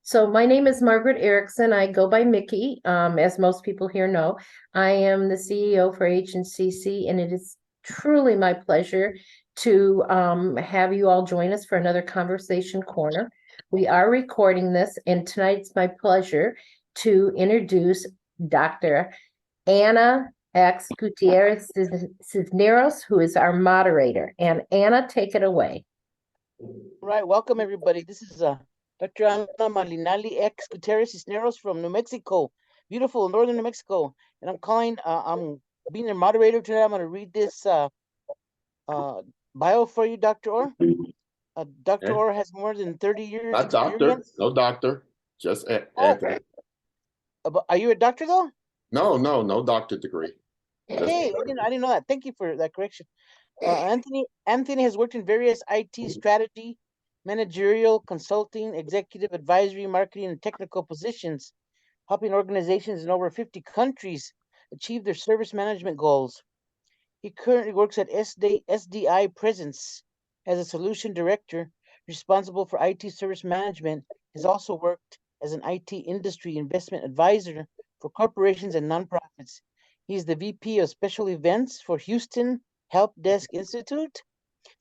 So my name is Margaret Erickson. I go by Mickey, as most people here know. I am the CEO for HNCC, and it is truly my pleasure to have you all join us for another Conversation Corner. We are recording this, and tonight it's my pleasure to introduce Dr. Anna X. Gutierrez Cisneros, who is our moderator. And Anna, take it away. Right, welcome everybody. This is Dr. Ana Malinali X Gutierrez Cisneros from New Mexico, beautiful northern New Mexico. And I'm being your moderator today. I'm going to read this bio for you, Dr. Orr. Dr. Okay. Orr has more than 30 years Not doctor, experience. no doctor, just Oh, Anthony. are you a doctor though? No doctor degree. Hey, I didn't know that. Thank you for that correction. Anthony has worked in various IT strategy, managerial, consulting, executive advisory, marketing, and technical positions, helping organizations in over 50 countries achieve their service management goals. He currently works at SDI Presence as a solution director responsible for IT service management. He's also worked as an IT industry investment advisor for corporations and nonprofits. He's the VP of special events for Houston Help Desk Institute.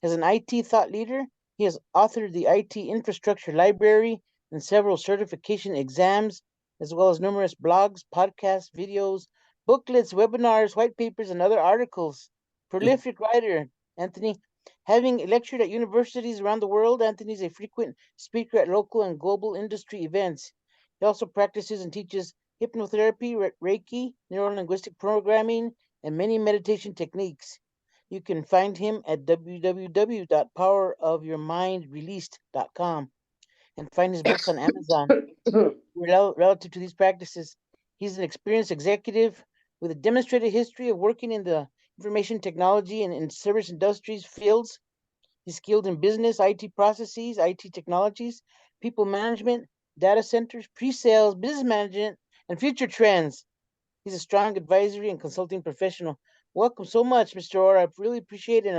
As an IT thought leader, he has authored the IT Infrastructure Library and several certification exams, as well as numerous blogs, podcasts, videos, booklets, webinars, white papers, and other articles. Prolific writer, Anthony. Having lectured at universities around the world, Anthony is a frequent speaker at local and global industry events. He also practices and teaches hypnotherapy, Reiki, neuro-linguistic programming, and many meditation techniques. You can find him at www.powerofyourmindreleased.com and find his books on Amazon. Relative to these practices, he's an experienced executive with a demonstrated history of working in the information technology and in service industries fields. He's skilled in business, IT processes, IT technologies, people management, data centers, pre-sales, business management, and future trends. He's a strong advisory and consulting professional. Welcome so much, Mr. Orr. I really appreciate it.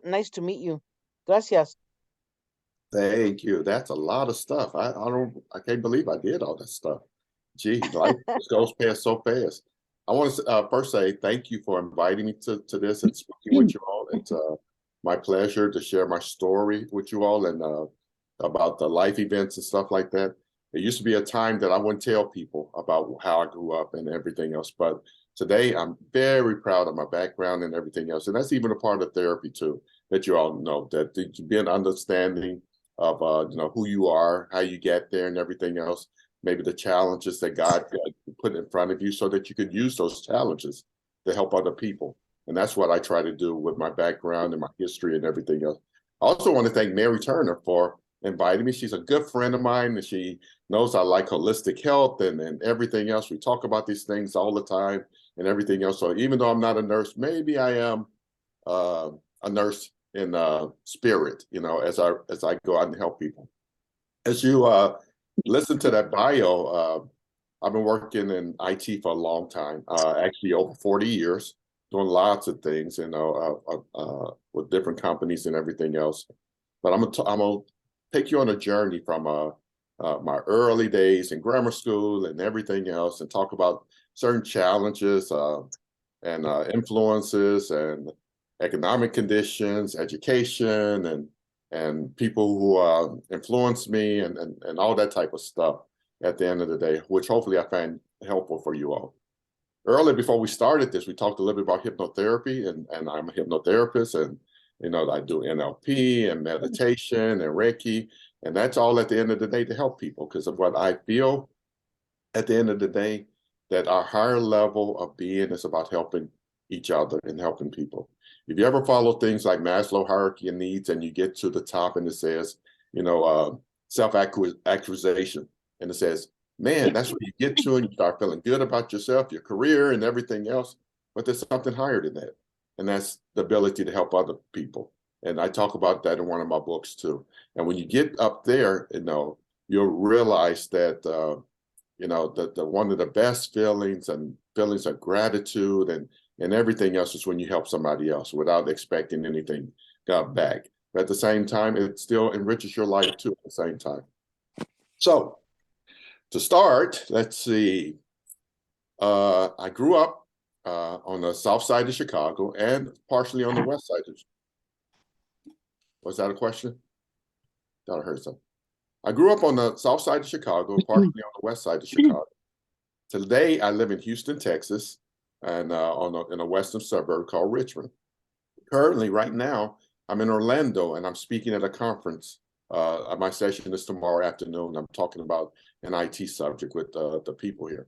Nice to meet you. Gracias. Thank you. That's a lot of stuff. I can't believe I did all that stuff. Gee, life just goes past so fast. I want to first say thank you for inviting me to this and speaking with you all. It's my pleasure to share my story with you all and about the life events and stuff like that. There used to be a time that I wouldn't tell people about how I grew up and everything else, but today I'm very proud of my background and everything else. And that's even a part of therapy too, that you all know, that you be an understanding of who you are, how you get there, and everything else. Maybe the challenges that God put in front of you, so that you could use those challenges to help other people. And that's what I try to do with my background and my history and everything else. I also want to thank Mary Turner for inviting me. She's a good friend of mine, and she knows I like holistic health and everything else. We talk about these things all the time and everything else. So even though I'm not a nurse, maybe I am a nurse in spirit, as I go out and help people. As you listen to that bio, I've been working in IT for a long time, actually over 40 years, doing lots of things, with different companies and everything else. But I'm gonna take you on a journey from my early days in grammar school and everything else, and talk about certain challenges and influences and economic conditions, education, and people who influence me and all that type of stuff at the end of the day, which hopefully I find helpful for you all. Earlier, before we started this, we talked a little bit about hypnotherapy, and I'm a hypnotherapist, and I do NLP and meditation and Reiki, and that's all at the end of the day to help people, because of what I feel at the end of the day, that our higher level of being is about helping each other and helping people. If you ever follow things like Maslow hierarchy of needs, and you get to the top and it says, self-actualization, and it says, man, that's where you get to, and you start feeling good about yourself, your career, and everything else. But there's something higher than that, and that's the ability to help other people. And I talk about that in one of my books too. And when you get up there, you'll realize that the one of the best feelings of gratitude and everything else is when you help somebody else without expecting anything back. But at the same time, it still enriches your life too at the same time. So to start, let's see. I grew up on the south side of Chicago and partially on the west side. Was that a question? Thought I heard something. I grew up on the south side of Chicago, partially on the west side of Chicago. Today, I live in Houston, Texas, and in a western suburb called Richmond. Currently, right now, I'm in Orlando, and I'm speaking at a conference. My session is tomorrow afternoon. I'm talking about an IT subject with the people here.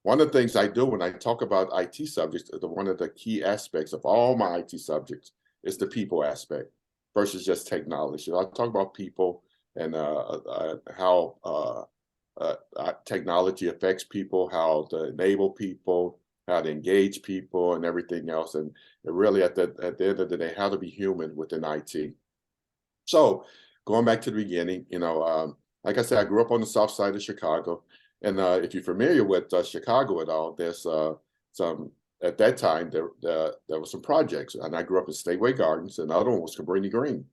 One of the things I do when I talk about IT subjects, one of the key aspects of all my IT subjects is the people aspect versus just technology. I talk about people and how technology affects people, how to enable people, how to engage people, and everything else. And really, at the end of the day, how to be human within IT. So, going back to the beginning, like I said, I grew up on the south side of Chicago. And if you're familiar with Chicago at all, there's some, at that time, there were some projects. And I grew up in Stateway Gardens, and the other one was Cabrini Green.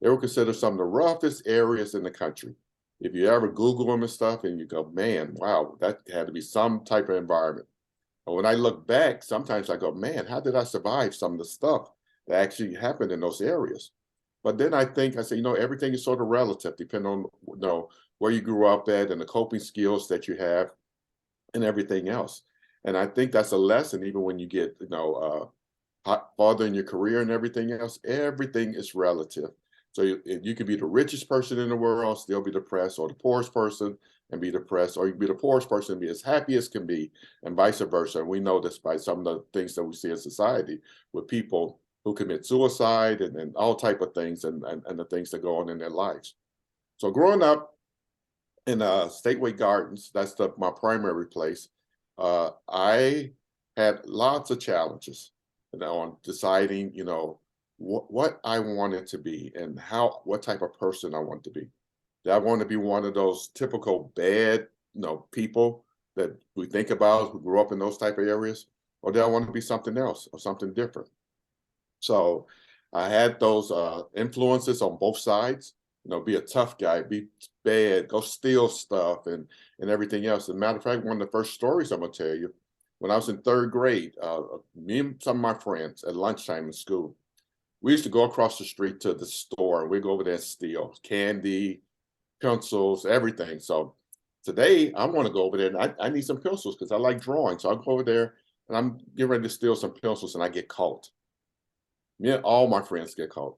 They were considered some of the roughest areas in the country. If you ever Google them and stuff, and you go, man, wow, that had to be some type of environment. And when I look back, sometimes I go, man, how did I survive some of the stuff that actually happened in those areas? But then I say, everything is sort of relative, depending on, where you grew up at and the coping skills that you have and everything else. And I think that's a lesson, even when you get, farther in your career and everything else, everything is relative. So you could be the richest person in the world, still be depressed, or the poorest person and be depressed, or you can be the poorest person and be as happy as can be, and vice versa. And we know this by some of the things that we see in society with people who commit suicide and all type of things and the things that go on in their lives. So growing up in Stateway Gardens, that's my primary place, I had lots of challenges on deciding, what I wanted to be and what type of person I wanted to be. Did I want to be one of those typical bad, people that we think about who grew up in those type of areas? Or did I want to be something else or something different? So I had those influences on both sides, be a tough guy, be bad, go steal stuff and everything else. As a matter of fact, one of the first stories I'm going to tell you, when I was in third grade, me and some of my friends at lunchtime in school, we used to go across the street to the store and we'd go over there and steal candy, pencils, everything. So today I want to go over there and I need some pencils because I like drawing. So I go over there and I'm getting ready to steal some pencils and I get caught. Me and all my friends get caught.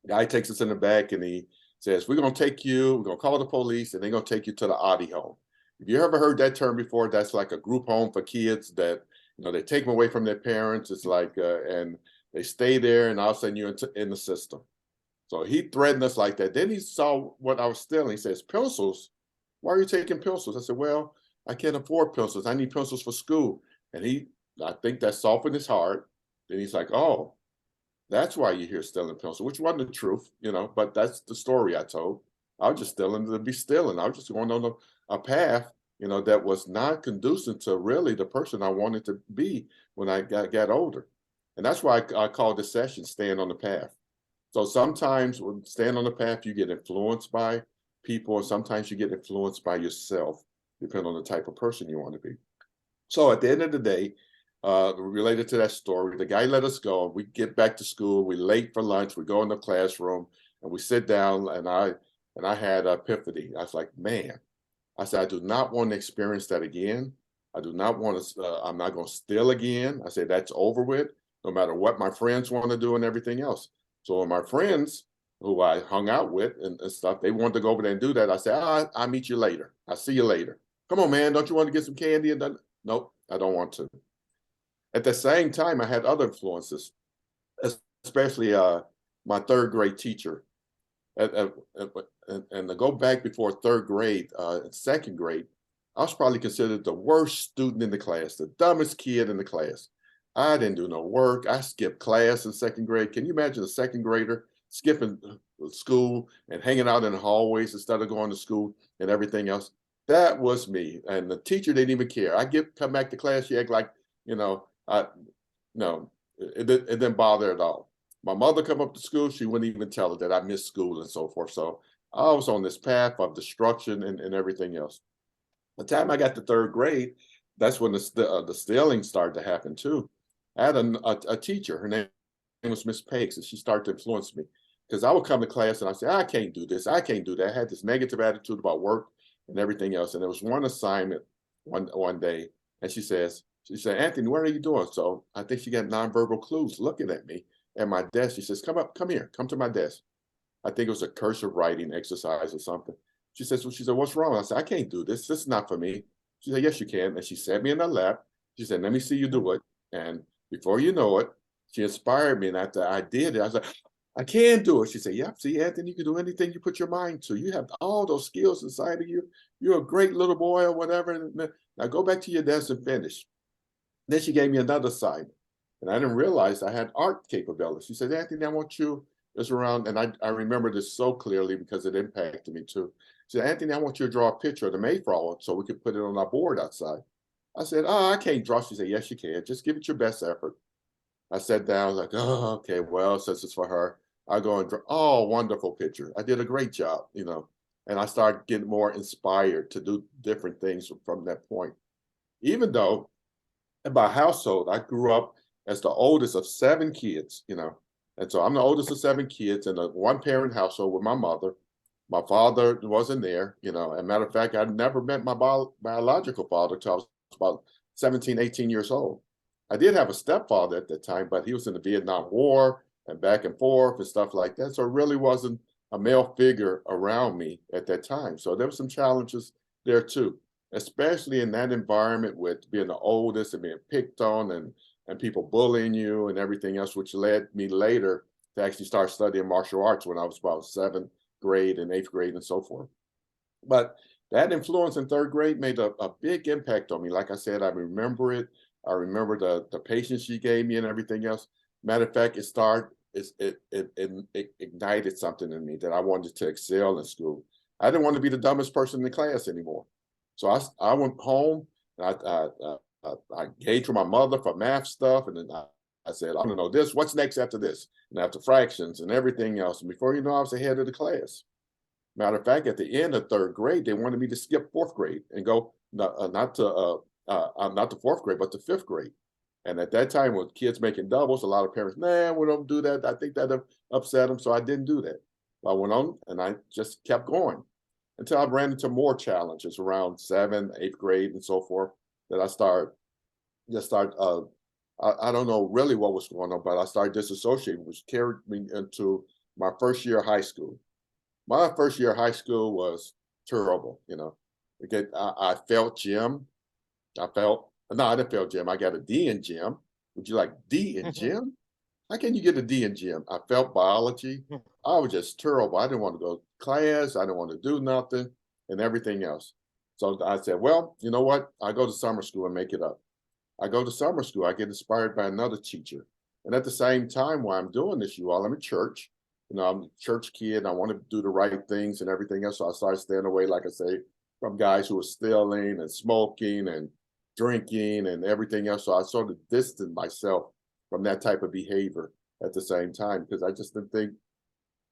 The guy takes us in the back and he says, we're going to call the police and they're going to take you to the Audi home. If you ever heard that term before, that's like a group home for kids that, they take them away from their parents. It's like, and they stay there and all of a sudden you're in the system. So he threatened us like that. Then he saw what I was stealing. He says, pencils? Why are you taking pencils? I said, well, I can't afford pencils. I need pencils for school. And I think that softened his heart. Then he's like, oh, that's why you're here stealing pencils, which wasn't the truth, but that's the story I told. I was just stealing to be stealing. I was just going on a path, that was not conducive to really the person I wanted to be when I got older. And that's why I call this session Stand on the Path. So sometimes when stand on the path, you get influenced by people, and sometimes you get influenced by yourself, depending on the type of person you want to be. So at the end of the day, related to that story, the guy let us go. We get back to school. We're late for lunch. We go in the classroom and we sit down. And I had an epiphany. I was like, man, I said, I do not want to experience that again. I do not want to. I'm not going to steal again. I said that's over with. No matter what my friends want to do and everything else. So when my friends who I hung out with and stuff, they wanted to go over there and do that. I said, I'll meet you later. I'll see you later. Come on, man. Don't you want to get some candy? And nope, I don't want to. At the same time, I had other influences, especially my third grade teacher. And to go back before third grade, second grade, I was probably considered the worst student in the class, the dumbest kid in the class. I didn't do no work. I skipped class in second grade. Can you imagine a second grader skipping school and hanging out in the hallways instead of going to school and everything else? That was me. And the teacher didn't even care. Come back to class, she act like, it didn't bother at all. My mother come up to school, she wouldn't even tell her that I missed school and so forth. So I was on this path of destruction and everything else. By the time I got to third grade, that's when the stealing started to happen too. I had a teacher, her name was Miss Peggs, and she started to influence me because I would come to class and I say, I can't do this, I can't do that. I had this negative attitude about work and everything else. And there was one assignment one day, and she said, Anthony, what are you doing? So I think she got nonverbal clues looking at me at my desk. She says, come here, come to my desk. I think it was a cursive writing exercise or something. She said, what's wrong? I said, I can't do this. This is not for me. She said, yes, you can. And she sat me in her lap. She said, let me see you do it. And before you know it, she inspired me. And after I did it, I was like, I can do it. She said, yeah, see, Anthony, you can do anything you put your mind to. You have all those skills inside of you. You're a great little boy or whatever. Now go back to your desk and finish. Then she gave me another assignment. And I didn't realize I had art capabilities. She said, Anthony, I want you, it's around, and I remember this so clearly because it impacted me too. She said, Anthony, I want you to draw a picture of the Mayflower so we could put it on our board outside. I said, oh, I can't draw. She said, yes, you can. Just give it your best effort. I sat down, like, oh, okay, well, since it's for her, I'll go and draw. Oh, wonderful picture. I did a great job, and I started getting more inspired to do different things from that point. Even though in my household, I grew up as the oldest of 7 kids, and so I'm the oldest of 7 kids in a one-parent household with my mother. My father wasn't there, As a matter of fact, I never met my biological father until I was about 17, 18 years old. I did have a stepfather at that time, but he was in the Vietnam War and back and forth and stuff like that. So it really wasn't a male figure around me at that time. So there were some challenges there too, especially in that environment with being the oldest and being picked on and people bullying you and everything else, which led me later to actually start studying martial arts when I was about 7th grade and 8th grade and so forth. But that influence in 3rd grade made a big impact on me. Like I said, I remember it. I remember the patience she gave me and everything else. Matter of fact, it ignited something in me that I wanted to excel in school. I didn't want to be the dumbest person in the class anymore. So I went home and I engaged with my mother for math stuff. And then I said, I don't know this, what's next after this? And after fractions and everything else. And before you know, I was ahead of the class. Matter of fact, at the end of 3rd grade, they wanted me to skip 4th grade and go not to 4th grade, but to 5th grade. And at that time, with kids making doubles, a lot of parents, nah, we don't do that. I think that upset them, so I didn't do that. I went on and I just kept going until I ran into more challenges around 7th, 8th grade and so forth. That I don't know really what was going on, but I started disassociating, which carried me into my first year of high school. My first year of high school was terrible, Again, I failed gym. I didn't fail gym. I got a D in gym. Would you like D in gym? How can you get a D in gym? I felt biology. I was just terrible. I didn't want to go to class. I didn't want to do nothing and everything else. So I said, well, you know what? I go to summer school and make it up. I go to summer school. I get inspired by another teacher. And at the same time, while I'm doing this, I'm in church. I'm a church kid. I want to do the right things and everything else. So I started staying away, like I say, from guys who were stealing and smoking and drinking and everything else. So I sort of distanced myself from that type of behavior at the same time, because I just didn't think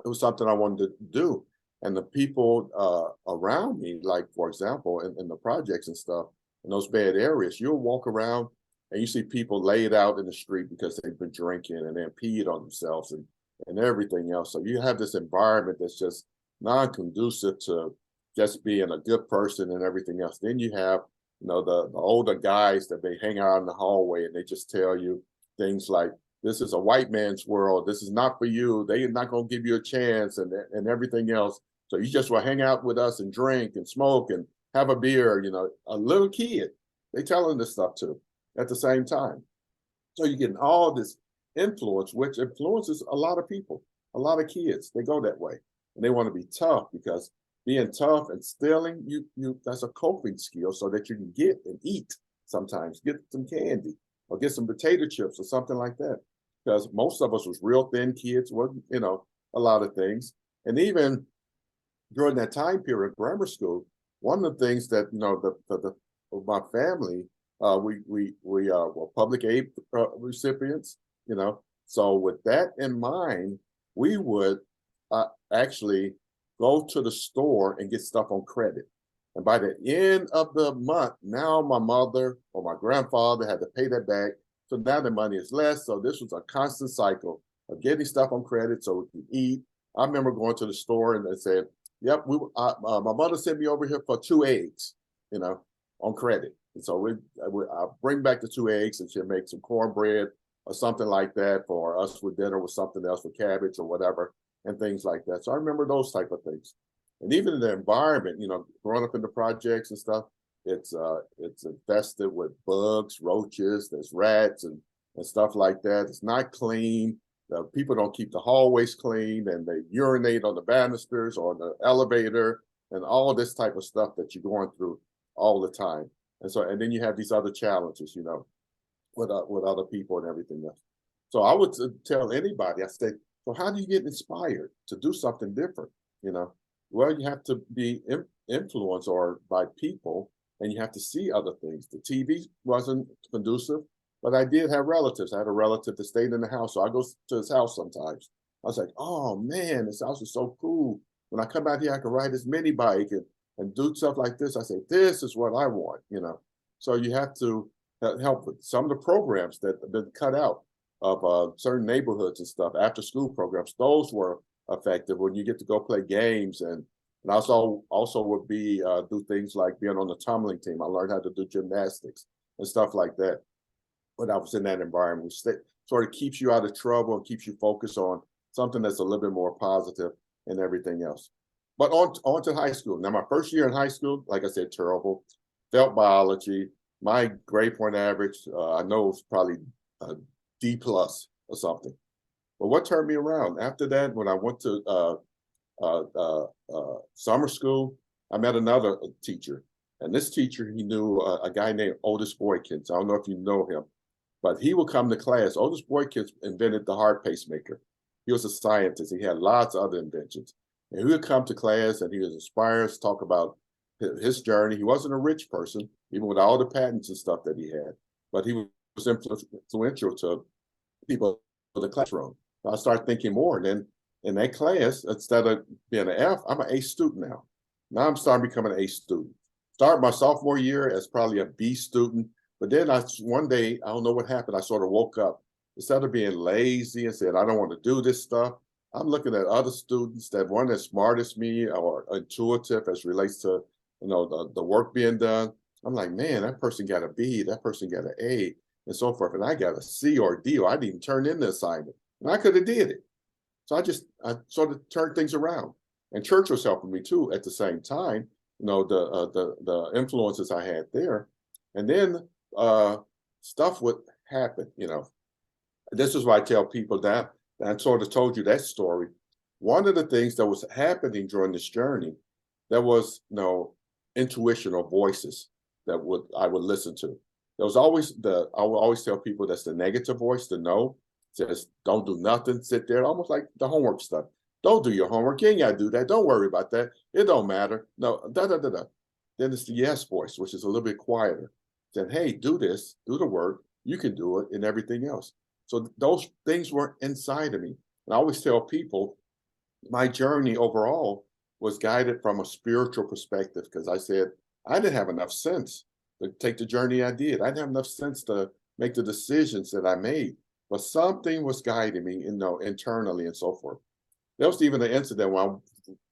it was something I wanted to do. And the people around me, like, for example, in the projects and stuff, in those bad areas, you'll walk around and you see people laid out in the street because they've been drinking and then peed on themselves and everything else. So you have this environment that's just non-conducive to just being a good person and everything else. Then you have, the older guys that they hang out in the hallway and they just tell you things like, this is a white man's world. This is not for you. They're not going to give you a chance and everything else. So you just will hang out with us and drink and smoke and have a beer, a little kid. They telling this stuff too at the same time. So you're getting all this influence, which influences a lot of people, a lot of kids. They go that way and they want to be tough, because being tough and stealing, that's a coping skill so that you can get and eat sometimes, get some candy or get some potato chips or something like that. Because most of us was real thin kids, wasn't, a lot of things. And even during that time period, grammar school, one of the things that, my family, we were public aid recipients, So with that in mind, we would actually go to the store and get stuff on credit. And by the end of the month, now my mother or my grandfather had to pay that back. So now the money is less. So this was a constant cycle of getting stuff on credit so we could eat. I remember going to the store and they said, yep, my mother sent me over here for 2 eggs, on credit. And so I bring back the 2 eggs and she'll make some cornbread or something like that for us with dinner with something else with cabbage or whatever and things like that. So I remember those type of things. And even in the environment, growing up in the projects and stuff, it's infested with bugs, roaches, there's rats and stuff like that. It's not clean. People don't keep the hallways clean and they urinate on the banisters or on the elevator and all this type of stuff that you're going through all the time. And then you have these other challenges, with other people and everything else. So I would tell anybody, I say, so how do you get inspired to do something different? Well, you have to be influenced by people and you have to see other things. The TV wasn't conducive, but I did have relatives. I had a relative that stayed in the house. So I go to his house sometimes. I was like, oh man, this house is so cool. When I come out here, I can ride this mini bike and do stuff like this. I say, this is what I want, So you have to help with some of the programs that have been cut out of certain neighborhoods and stuff, after school programs. Those were effective when you get to go play games and also would be do things like being on the tumbling team. I learned how to do gymnastics and stuff like that when I was in that environment, which sort of keeps you out of trouble and keeps you focused on something that's a little bit more positive and everything else. But on to high school. Now, my first year in high school, like I said, terrible. Felt biology. My grade point average, I know it was probably a D+ or something. But what turned me around? After that, when I went to summer school, I met another teacher. And this teacher, he knew a guy named Otis Boykins. I don't know if you know him, but he would come to class. Otis Boykins invented the heart pacemaker. He was a scientist. He had lots of other inventions. And he would come to class and he was inspired to talk about his journey. He wasn't a rich person, even with all the patents and stuff that he had, but he was influential to people in the classroom. So I started thinking more. And then in that class, instead of being an F, I'm an A student now. Now I'm starting to become an A student. Started my sophomore year as probably a B student, but then one day, I don't know what happened, I sort of woke up. Instead of being lazy and said, I don't want to do this stuff, I'm looking at other students that weren't as smart as me or intuitive as relates to the work being done. I'm like, man, that person got a B, that person got an A, and so forth. And I got a C or a D, or I didn't even turn in the assignment. And I could have did it. So I sort of turned things around. And church was helping me too at the same time, the influences I had there. And then stuff would happen, This is why I tell people that I sort of told you that story. One of the things that was happening during this journey, there was intuition or voices that I would listen to. There was always I would always tell people that's the negative voice, the no, says don't do nothing, sit there, almost like the homework stuff. Don't do your homework, you ain't gotta do that. Don't worry about that. It don't matter. No, da. Then it's the yes voice, which is a little bit quieter. Saying, hey, do this, do the work, you can do it, and everything else. So those things were inside of me. And I always tell people my journey overall was guided from a spiritual perspective, because I said I didn't have enough sense to take the journey I did. I didn't have enough sense to make the decisions that I made, but something was guiding me, internally and so forth. There was even an incident when I'm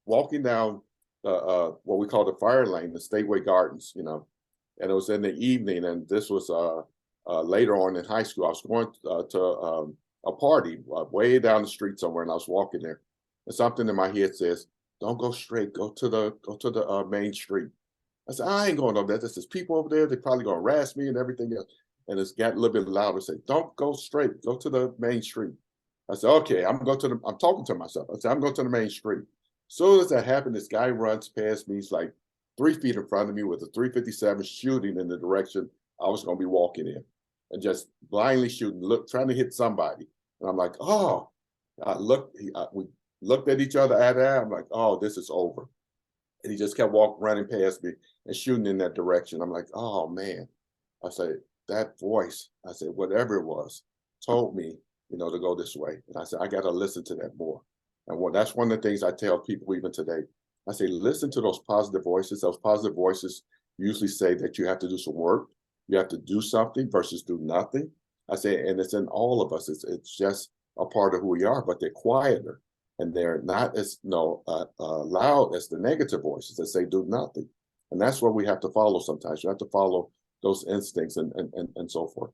walking down what we call the fire lane, the Stateway Gardens, and it was in the evening, and this was later on in high school. I was going to a party way down the street somewhere, and I was walking there, and something in my head says, "Don't go straight. Go to the main street." I said, "I ain't going over there. There's people over there. They're probably gonna harass me and everything else." And it's got a little bit louder. Say, "Don't go straight. Go to the main street." I said, "Okay." I'm talking to myself. I said, "I'm going to the main street." As soon as that happened, this guy runs past me. He's like 3 feet in front of me with a .357 shooting in the direction I was going to be walking in, and just blindly shooting, trying to hit somebody. And I'm like, oh, we looked at each other eye to eye. I'm like, oh, this is over. And he just kept running past me and shooting in that direction. I'm like, oh man. I said, that voice, I said, whatever it was, told me, to go this way. And I said, I got to listen to that more. And that's one of the things I tell people even today. I say, listen to those positive voices. Those positive voices usually say that you have to do some work. You have to do something versus do nothing. I say, and it's in all of us. It's just a part of who we are, but they're quieter and they're not as loud as the negative voices that say do nothing. And that's what we have to follow sometimes. You have to follow those instincts and so forth.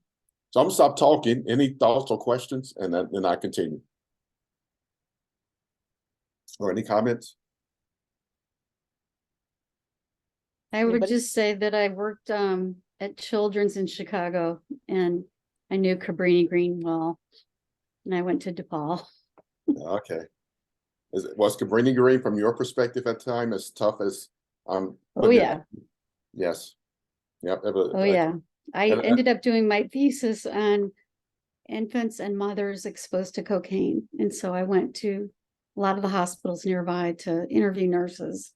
So I'm gonna stop talking. Any thoughts or questions? And then I continue. Or any comments? I would Anybody? just say that I worked at Children's in Chicago, and I knew Cabrini Green well, and I went to DePaul. Okay. Was Cabrini Green, from your perspective at the time, as tough as Oh putting it- yeah, Yes. Yep. oh yeah. I and- ended up doing my thesis on infants and mothers exposed to cocaine, and so I went to a lot of the hospitals nearby to interview nurses.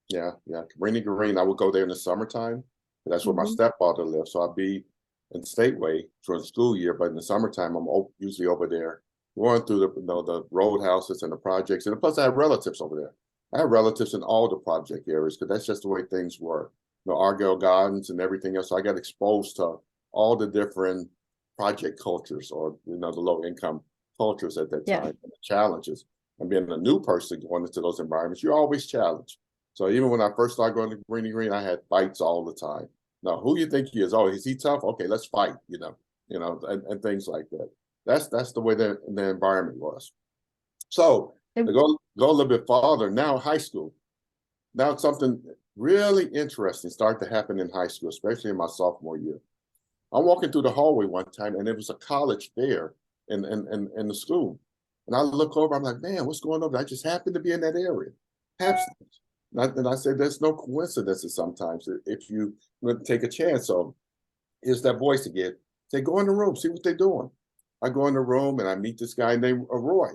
Yeah. Cabrini Green, I would go there in the summertime. That's where my Mhm. stepfather lived. So I'd be in Stateway for the school year, but in the summertime, I'm usually over there going through the roadhouses and the projects. And plus I have relatives over there. I have relatives in all the project areas because that's just the way things were. Argyle Gardens and everything else. So I got exposed to all the different project cultures, or the low income cultures at that Yeah. time, and the challenges. And being a new person going into those environments, you're always challenged. So even when I first started going to Greeny Green, I had fights all the time. Now, who you think he is? Oh, is he tough? Okay, let's fight. And things like that. That's the way the environment was. So to go a little bit farther, now high school. Now something really interesting started to happen in high school, especially in my sophomore year. I'm walking through the hallway one time, and it was a college fair in the school. And I look over, I'm like, man, what's going on? I just happened to be in that area. Happenstance. And I said, there's no coincidences sometimes if you take a chance. So here's that voice again. Say, go in the room, see what they're doing. I go in the room and I meet this guy named Roy.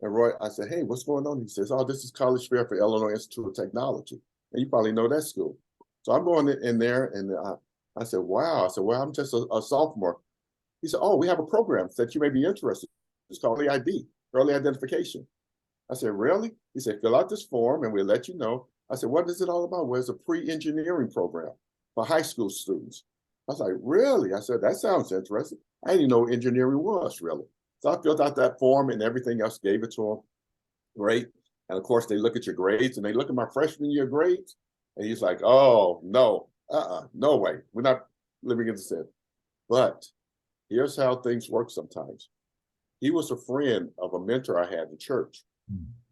And Roy, I said, hey, what's going on? He says, oh, this is college fair for Illinois Institute of Technology. And you probably know that school. So I'm going in there and I said, wow. I said, well, I'm just a sophomore. He said, oh, we have a program that you may be interested in. It's called EID, Early Identification. I said, really? He said, fill out this form and we'll let you know. I said, what is it all about? Well, it's a pre-engineering program for high school students. I was like, really? I said, that sounds interesting. I didn't know what engineering was, really. So I filled out that form and everything else, gave it to him. Great. And of course, they look at your grades and they look at my freshman year grades. And he's like, oh, no, no way. We're not living in the sin. But here's how things work sometimes. He was a friend of a mentor I had in church.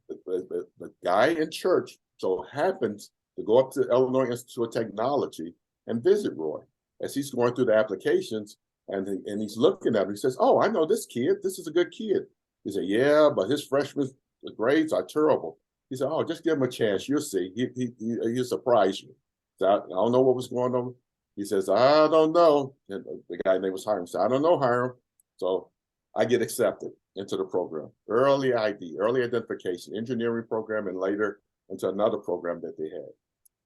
The guy in church so happens to go up to Illinois Institute of Technology and visit Roy as he's going through the applications, and he's looking at him. He says, oh, I know this kid. This is a good kid. He said, yeah, but his freshman grades are terrible. He said, oh, just give him a chance. You'll see. He'll surprise you. So I don't know what was going on. He says, I don't know. And the guy name was Hiram. Said, I don't know, Hiram. So I get accepted into the program. Early ID, early identification, engineering program, and later into another program that they had.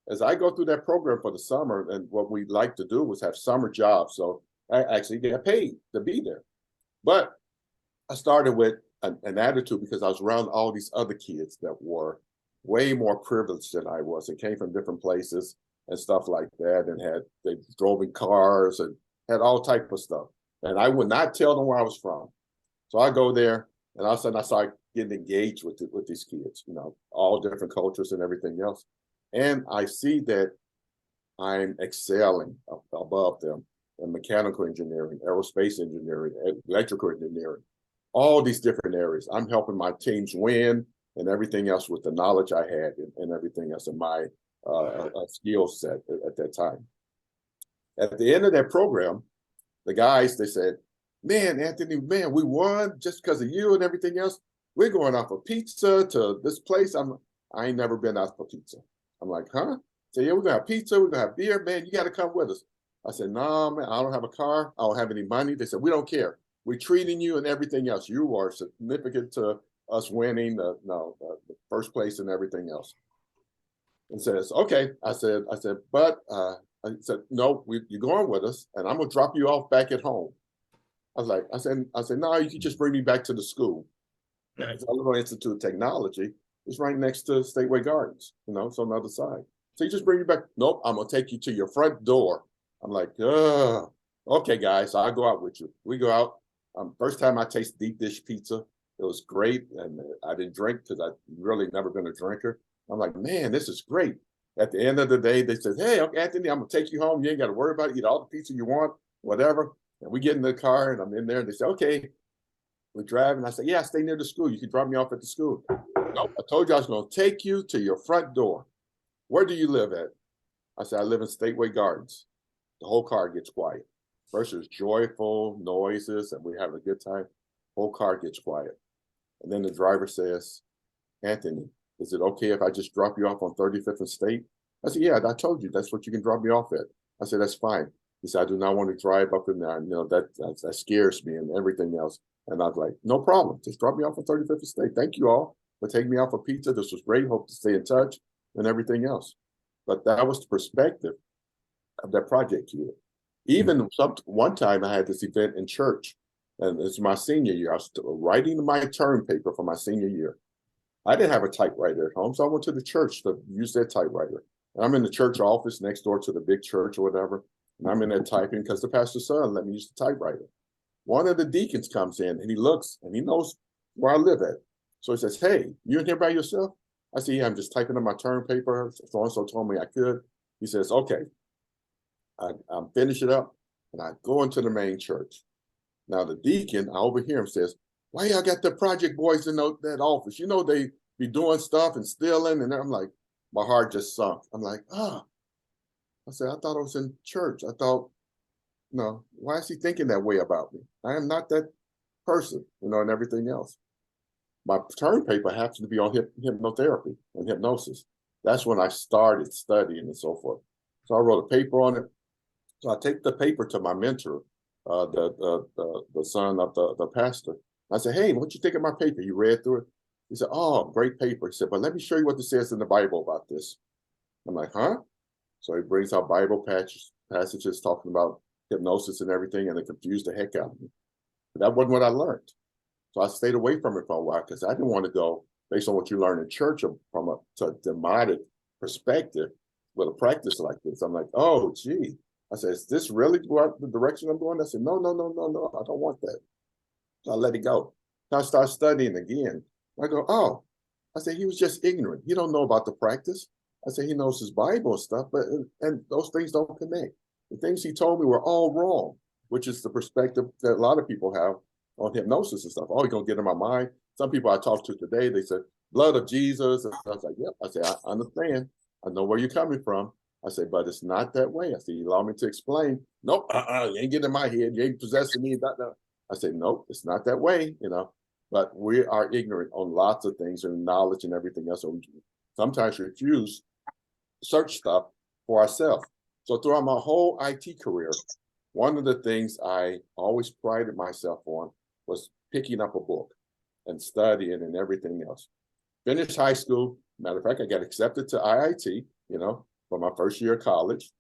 As I go through that program for the summer, and what we like to do was have summer jobs. So I actually get paid to be there. But I started with an attitude because I was around all these other kids that were way more privileged than I was and came from different places and stuff like that, and they drove in cars and had all type of stuff. And I would not tell them where I was from. So I go there, and all of a sudden I start getting engaged with these kids, all different cultures and everything else. And I see that I'm excelling above them in mechanical engineering, aerospace engineering, electrical engineering, all these different areas. I'm helping my teams win and everything else with the knowledge I had and everything else in my skill set at that time. At the end of that program, the guys, they said, man, Anthony, man, we won just because of you and everything else. We're going out for pizza to this place. I ain't never been out for pizza. I'm like, huh? So yeah, we're gonna have pizza, we're gonna have beer, man. You gotta come with us. I said, no, man, I don't have a car. I don't have any money. They said, we don't care. We're treating you and everything else. You are significant to us winning the first place and everything else. And says, okay. I said, but I said, no, you're going with us, and I'm gonna drop you off back at home. I said, no, you can just bring me back to the school. It's Illinois Institute of Technology. It's right next to Stateway Gardens, you know, it's on the other side. So he just bring you back. Nope, I'm gonna take you to your front door. I'm like, okay, guys, I'll go out with you. We go out. First time I taste deep dish pizza, it was great. And I didn't drink because I really never been a drinker. I'm like, man, this is great. At the end of the day, they said, hey, okay, Anthony, I'm gonna take you home. You ain't got to worry about it. Eat all the pizza you want, whatever. And we get in the car and I'm in there and they say, okay, we're driving. I said, yeah, I stay near the school. You can drop me off at the school. Nope, I told you I was gonna take you to your front door. Where do you live at? I said, I live in Stateway Gardens. The whole car gets quiet. First there's joyful noises and we're having a good time. Whole car gets quiet. And then the driver says, Anthony, is it okay if I just drop you off on 35th and State? I said, yeah, I told you that's what you can drop me off at. I said, that's fine. He said, I do not want to drive up in there. You know, that scares me and everything else. And I was like, no problem. Just drop me off on 35th and State. Thank you all for taking me out for pizza. This was great. Hope to stay in touch and everything else. But that was the perspective of that project here. Even one time I had this event in church, and it's my senior year. I was writing my term paper for my senior year. I didn't have a typewriter at home, so I went to the church to use that typewriter. And I'm in the church office next door to the big church or whatever, and I'm in there typing because the pastor's son let me use the typewriter. One of the deacons comes in and he looks and he knows where I live at. So he says, hey, you in here by yourself? I said, yeah, I'm just typing on my term paper. So-and-so told me I could. He says, okay. I'm finish it up and I go into the main church. Now the deacon, I overhear him says, why y'all got the project boys in that office? You know, they be doing stuff and stealing. And I'm like, my heart just sunk. I'm like, I said, I thought I was in church. I thought, no, why is he thinking that way about me? I am not that person, you know, and everything else. My term paper happens to be on hypnotherapy and hypnosis. That's when I started studying and so forth. So I wrote a paper on it. So I take the paper to my mentor, the son of the pastor. I said, hey, what you think of my paper? He read through it. He said, oh, great paper. He said, but let me show you what it says in the Bible about this. I'm like, huh? So he brings out Bible passages talking about hypnosis and everything, and it confused the heck out of me. But that wasn't what I learned. So I stayed away from it for a while because I didn't want to go based on what you learn in church from a demonic perspective with a practice like this. I'm like, oh, gee. I said, is this really the direction I'm going? I said, no, I don't want that. So I let it go. So I start studying again. I go, oh, I said, he was just ignorant. He don't know about the practice. I said, he knows his Bible and stuff, and those things don't connect. The things he told me were all wrong, which is the perspective that a lot of people have on hypnosis and stuff. Oh, you're going to get in my mind. Some people I talked to today, they said, blood of Jesus. And I was like, yep. I said, I understand. I know where you're coming from. I said, but it's not that way. I said, you allow me to explain. Nope, you ain't getting in my head. You ain't possessing me. I said, nope, it's not that way, you know. But we are ignorant on lots of things and knowledge and everything else. So we sometimes refuse to search stuff for ourselves. So throughout my whole IT career, one of the things I always prided myself on was picking up a book and studying and everything else. Finished high school. Matter of fact, I got accepted to IIT, you know, for my first year of college.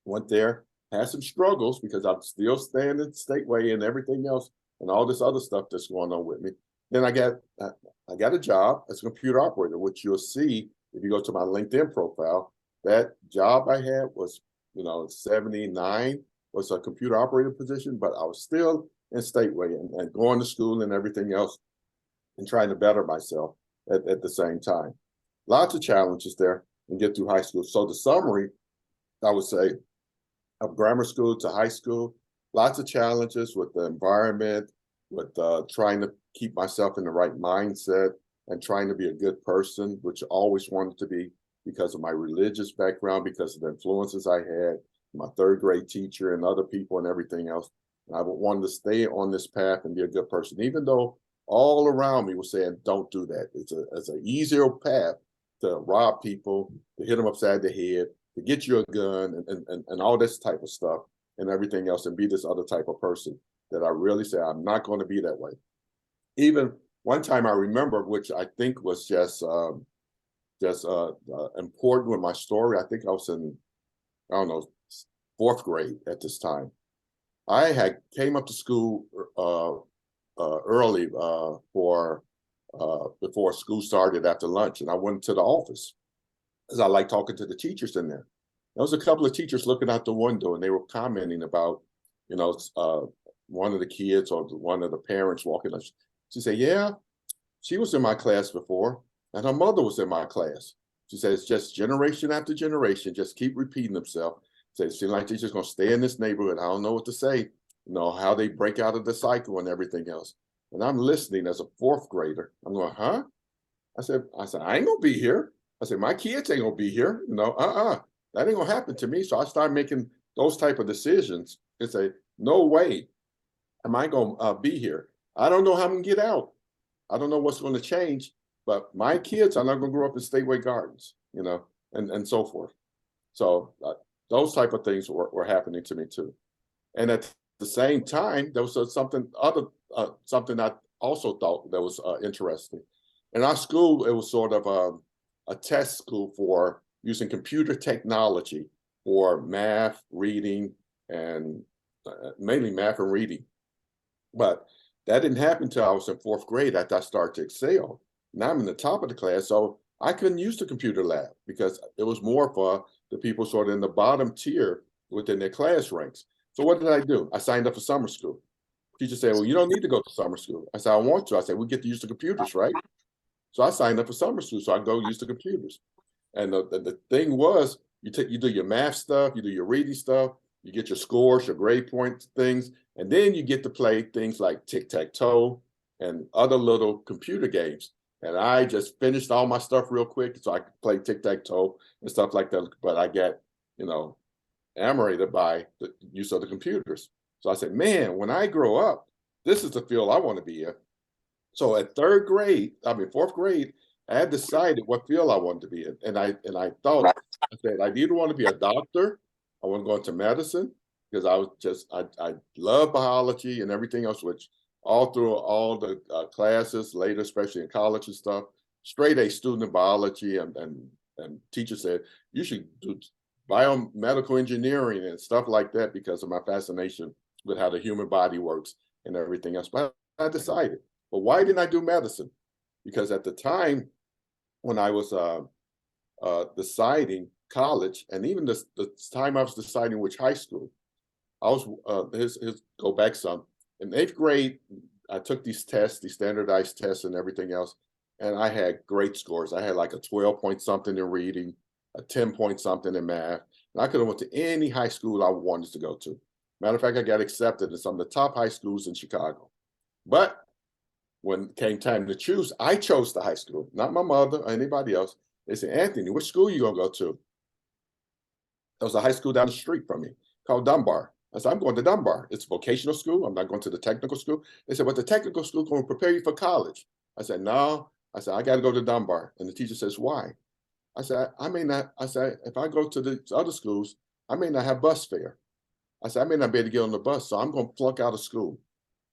Went there, had some struggles because I'm still staying in Stateway and everything else and all this other stuff that's going on with me. Then I got a job as a computer operator, which you'll see if you go to my LinkedIn profile. That job I had was, you know, 79 was a computer operator position, but I was still in Stateway and going to school and everything else and trying to better myself at the same time. Lots of challenges there and get through high school. So the summary, I would say, of grammar school to high school, lots of challenges with the environment, with trying to keep myself in the right mindset and trying to be a good person, which I always wanted to be because of my religious background, because of the influences I had, my third grade teacher and other people and everything else. And I wanted to stay on this path and be a good person, even though all around me was saying, don't do that. It's an easier path to rob people, to hit them upside the head, to get you a gun and all this type of stuff and everything else and be this other type of person that I really say, I'm not going to be that way. Even one time I remember, which I think was just important with my story. I think I was in, I don't know, 4th grade at this time. I had came up to school early for before school started after lunch, and I went to the office because I like talking to the teachers in there. There was a couple of teachers looking out the window, and they were commenting about, one of the kids or one of the parents walking up. She said, "Yeah, she was in my class before, and her mother was in my class." She said, "It's just generation after generation, just keep repeating themselves." Say, it seems like they're just gonna stay in this neighborhood. I don't know what to say, how they break out of the cycle and everything else. And I'm listening as a fourth grader. I'm going, huh? I said, I ain't gonna be here. I said, my kids ain't gonna be here. That ain't gonna happen to me. So I started making those type of decisions and say, no way am I gonna be here. I don't know how I'm gonna get out. I don't know what's gonna change, but my kids are not gonna grow up in Stateway Gardens, and so forth. So those type of things were happening to me too. And at the same time, there was something I also thought that was interesting. In our school, it was sort of a test school for using computer technology for math, reading, and mainly math and reading. But that didn't happen until I was in fourth grade after I started to excel. Now I'm in the top of the class, so I couldn't use the computer lab because it was more for the people sort of in the bottom tier within their class ranks. So what did I do? I signed up for summer school. Teacher said, "Well, you don't need to go to summer school." I said, "I want to." I said, "We get to use the computers, right?" So I signed up for summer school so I can go use the computers. And the thing was, you do your math stuff, you do your reading stuff, you get your scores, your grade point things, and then you get to play things like tic-tac-toe and other little computer games. And I just finished all my stuff real quick so I could play tic-tac-toe and stuff like that. But I get, enamored by the use of the computers. So I said, man, when I grow up, this is the field I want to be in. So at fourth grade, I had decided what field I wanted to be in. And I thought, I said, I either want to be a doctor, I want to go into medicine, because I love biology and everything else, which all through all the classes later, especially in college and stuff, straight A student in biology, and teacher said, you should do biomedical engineering and stuff like that because of my fascination with how the human body works and everything else. But I decided, well, why didn't I do medicine? Because at the time when I was deciding college, and even the time I was deciding which high school, I was, go back some. In eighth grade, I took these tests, these standardized tests and everything else, and I had great scores. I had like a 12 point something in reading, a 10 point something in math. And I could have went to any high school I wanted to go to. Matter of fact, I got accepted in some of the top high schools in Chicago. But when it came time to choose, I chose the high school, not my mother or anybody else. They said, Anthony, which school you gonna go to? There was a high school down the street from me called Dunbar. I said, I'm going to Dunbar. It's a vocational school. I'm not going to the technical school. They said, but the technical school is going to prepare you for college. I said, no. I said, I got to go to Dunbar. And the teacher says, why? I said, I may not. I said, if I go to the other schools, I may not have bus fare. I said, I may not be able to get on the bus, so I'm going to flunk out of school.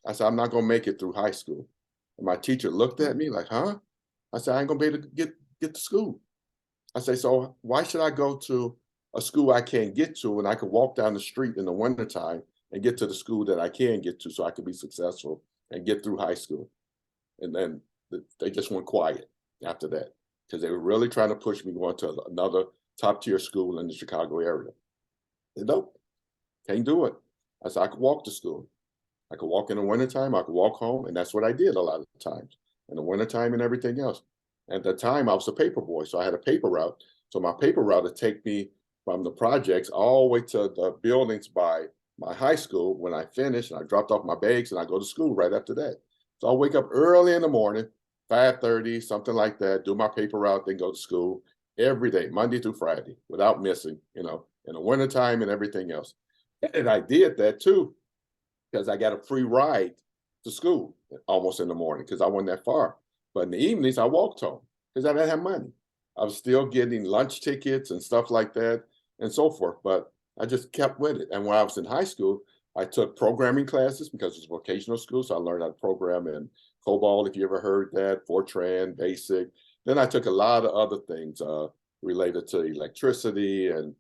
I said, I'm not going to make it through high school. And my teacher looked at me like, huh? I said, I ain't going to be able to get to school. I say, so why should I go to a school I can't get to when I could walk down the street in the wintertime and get to the school that I can get to so I could be successful and get through high school? And then they just went quiet after that because they were really trying to push me going to another top tier school in the Chicago area. They nope, can't do it. I said, I could walk to school. I could walk in the wintertime, I could walk home, and that's what I did a lot of times in the wintertime and everything else. At the time, I was a paper boy, so I had a paper route. So my paper route would take me from the projects all the way to the buildings by my high school. When I finished, and I dropped off my bags, and I go to school right after that. So I'll wake up early in the morning, 5:30, something like that, do my paper route, then go to school every day, Monday through Friday, without missing, in the wintertime and everything else. And I did that too, because I got a free ride to school almost in the morning because I wasn't that far. But in the evenings, I walked home because I didn't have money. I was still getting lunch tickets and stuff like that and so forth, but I just kept with it. And when I was in high school, I took programming classes because it's vocational school. So I learned how to program in COBOL, if you ever heard that, Fortran, BASIC. Then I took a lot of other things related to electricity and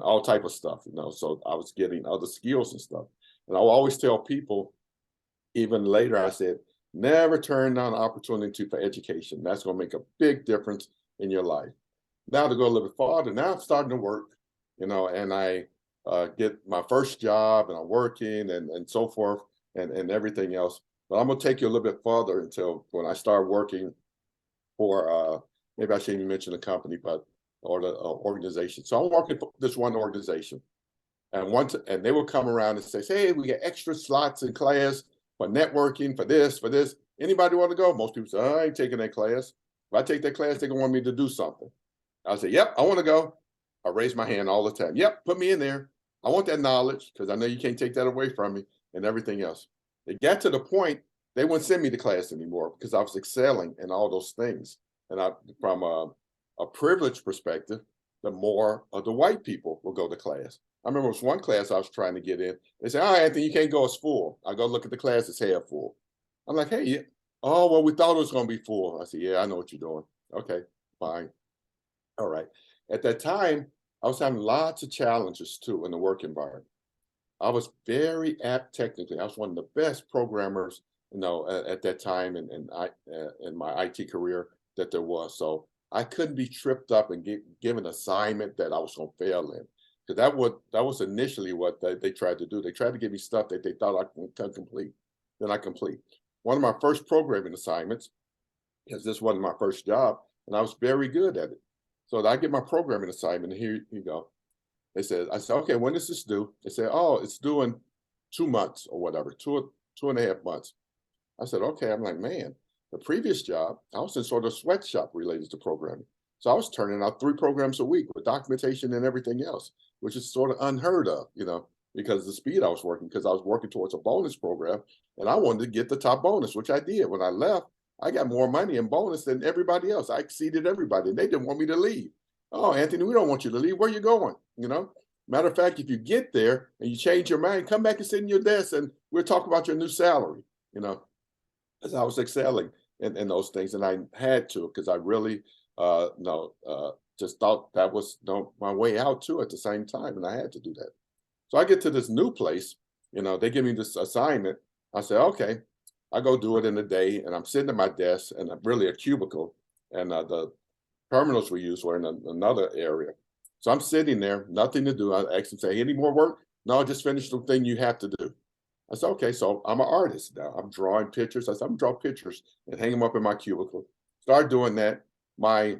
all type of stuff, so I was getting other skills and stuff. And I always tell people, even later, I said, Never turn down opportunity for education. That's going to make a big difference in your life. Now to go a little bit farther, now I'm starting to work, and I get my first job and I'm working and so forth and everything else. But I'm going to take you a little bit further until when I start working for, maybe I shouldn't even mention the company, or the organization. So I'm working for this one organization. And they will come around and say, hey, we got extra slots in class for networking, for this. Anybody want to go? Most people say, oh, I ain't taking that class. If I take that class, they're going to want me to do something. I say, yep, I want to go. I raise my hand all the time. Yep, put me in there. I want that knowledge because I know you can't take that away from me and everything else. It got to the point they wouldn't send me to class anymore because I was excelling in all those things. And from a privileged perspective, the more of the white people will go to class. I remember it was one class I was trying to get in. They said, oh, Anthony, you can't go, it's full. I go look at the class, it's half full. I'm like, hey, yeah. Oh, well, we thought it was going to be full. I said, yeah, I know what you're doing. Okay, fine. All right. At that time, I was having lots of challenges too in the work environment. I was very apt technically. I was one of the best programmers, at that time in my IT career that there was. So I couldn't be tripped up and given an assignment that I was going to fail in. Because that was initially what they tried to do. They tried to give me stuff that they thought I could complete. Then I complete. One of my first programming assignments, because this wasn't my first job, and I was very good at it. So I get my programming assignment, and here you go. I said, okay, when does this due? They said, oh, it's due in 2 months or whatever, 2.5 months. I said, okay. I'm like, man, the previous job, I was in sort of sweatshop related to programming. So I was turning out 3 programs a week with documentation and everything else, which is sort of unheard of, because of the speed I was working, because I was working towards a bonus program and I wanted to get the top bonus, which I did. When I left, I got more money in bonus than everybody else. I exceeded everybody. And they didn't want me to leave. Oh, Anthony, we don't want you to leave. Where are you going? Matter of fact, if you get there and you change your mind, come back and sit in your desk and we'll talk about your new salary, as I was excelling in those things. And I had to, because I really, just thought that was my way out too at the same time. And I had to do that. So I get to this new place, they give me this assignment. I say, okay, I go do it in a day. And I'm sitting at my desk and I'm really a cubicle. And the terminals we use were in another area. So I'm sitting there, nothing to do. I asked him, say, any more work? No, just finish the thing you have to do. I said, okay, so I'm an artist now. I'm drawing pictures. I said, I'm gonna draw pictures and hang them up in my cubicle. Start doing that. My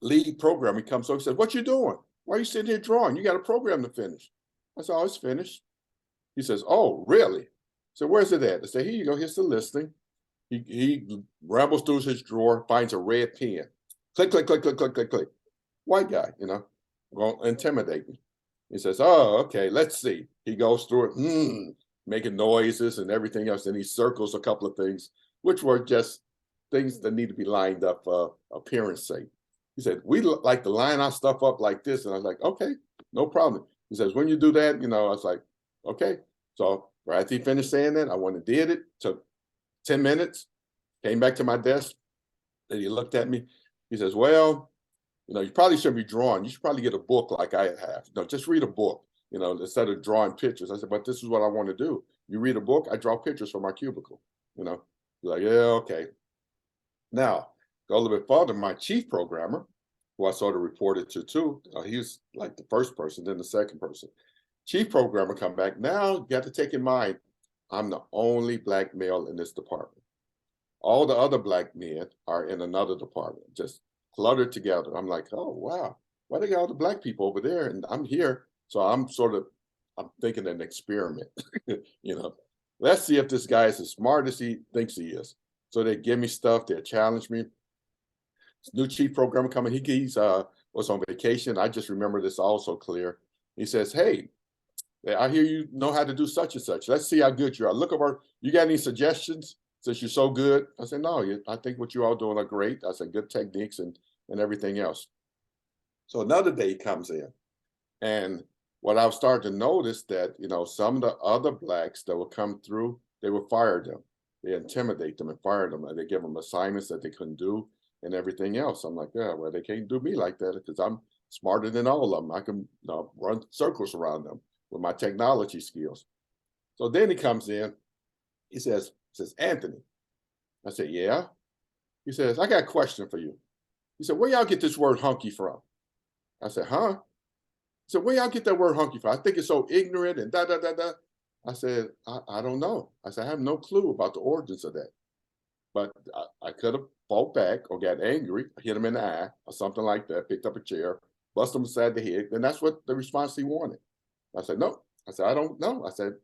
lead programmer comes over and says, what you doing? Why are you sitting here drawing? You got a program to finish. I said, oh, it's finished. He says, oh, really? So where's it at? I said, here you go, here's the listing. He rambles through his drawer, finds a red pen. Click, click, click, click, click, click, click. White guy, going to intimidate me. He says, oh, okay, let's see. He goes through it, making noises and everything else. And he circles a couple of things, which were just things that need to be lined up for appearance sake. He said, we like to line our stuff up like this. And I was like, okay, no problem. He says, when you do that, I was like, okay. So right after he finished saying that, I went and did it. Took 10 minutes, came back to my desk. And he looked at me. He says, well, you probably shouldn't be drawing. You should probably get a book like I have. Just read a book, instead of drawing pictures. I said, but this is what I want to do. You read a book, I draw pictures from my cubicle, He's like, yeah, okay. Now, go a little bit further, my chief programmer, who I sort of reported to too, he was like the first person, then the second person. Chief programmer come back. Now, you got to take in mind, I'm the only Black male in this department. All the other Black men are in another department, just cluttered together. I'm like, oh, wow. Why they got all the Black people over there? And I'm here. So I'm thinking an experiment, Let's see if this guy is as smart as he thinks he is. So they give me stuff, they challenge me. This new chief programmer coming, he's was on vacation. I just remember this also clear. He says, hey, I hear you know how to do such and such. Let's see how good you are. Look over, you got any suggestions since you're so good? I said, no, I think what you all doing are great. I said, good techniques and everything else. So another day he comes in. And what I was starting to notice that, some of the other Blacks that would come through, they would fire them. They intimidate them and fire them. And they give them assignments that they couldn't do and everything else. I'm like, yeah, well, they can't do me like that because I'm smarter than all of them. I can run circles around them with my technology skills. So then he comes in, he says, Anthony, I said, yeah. He says, I got a question for you. He said, where y'all get this word hunky from? I said, huh? He said, where y'all get that word hunky from? I think it's so ignorant and da, da, da, da. I said, I don't know. I said, I have no clue about the origins of that. But I could have fought back or got angry, hit him in the eye or something like that, picked up a chair, bust him beside the head. And that's what the response he wanted. I said, no. I said, I don't know. I said,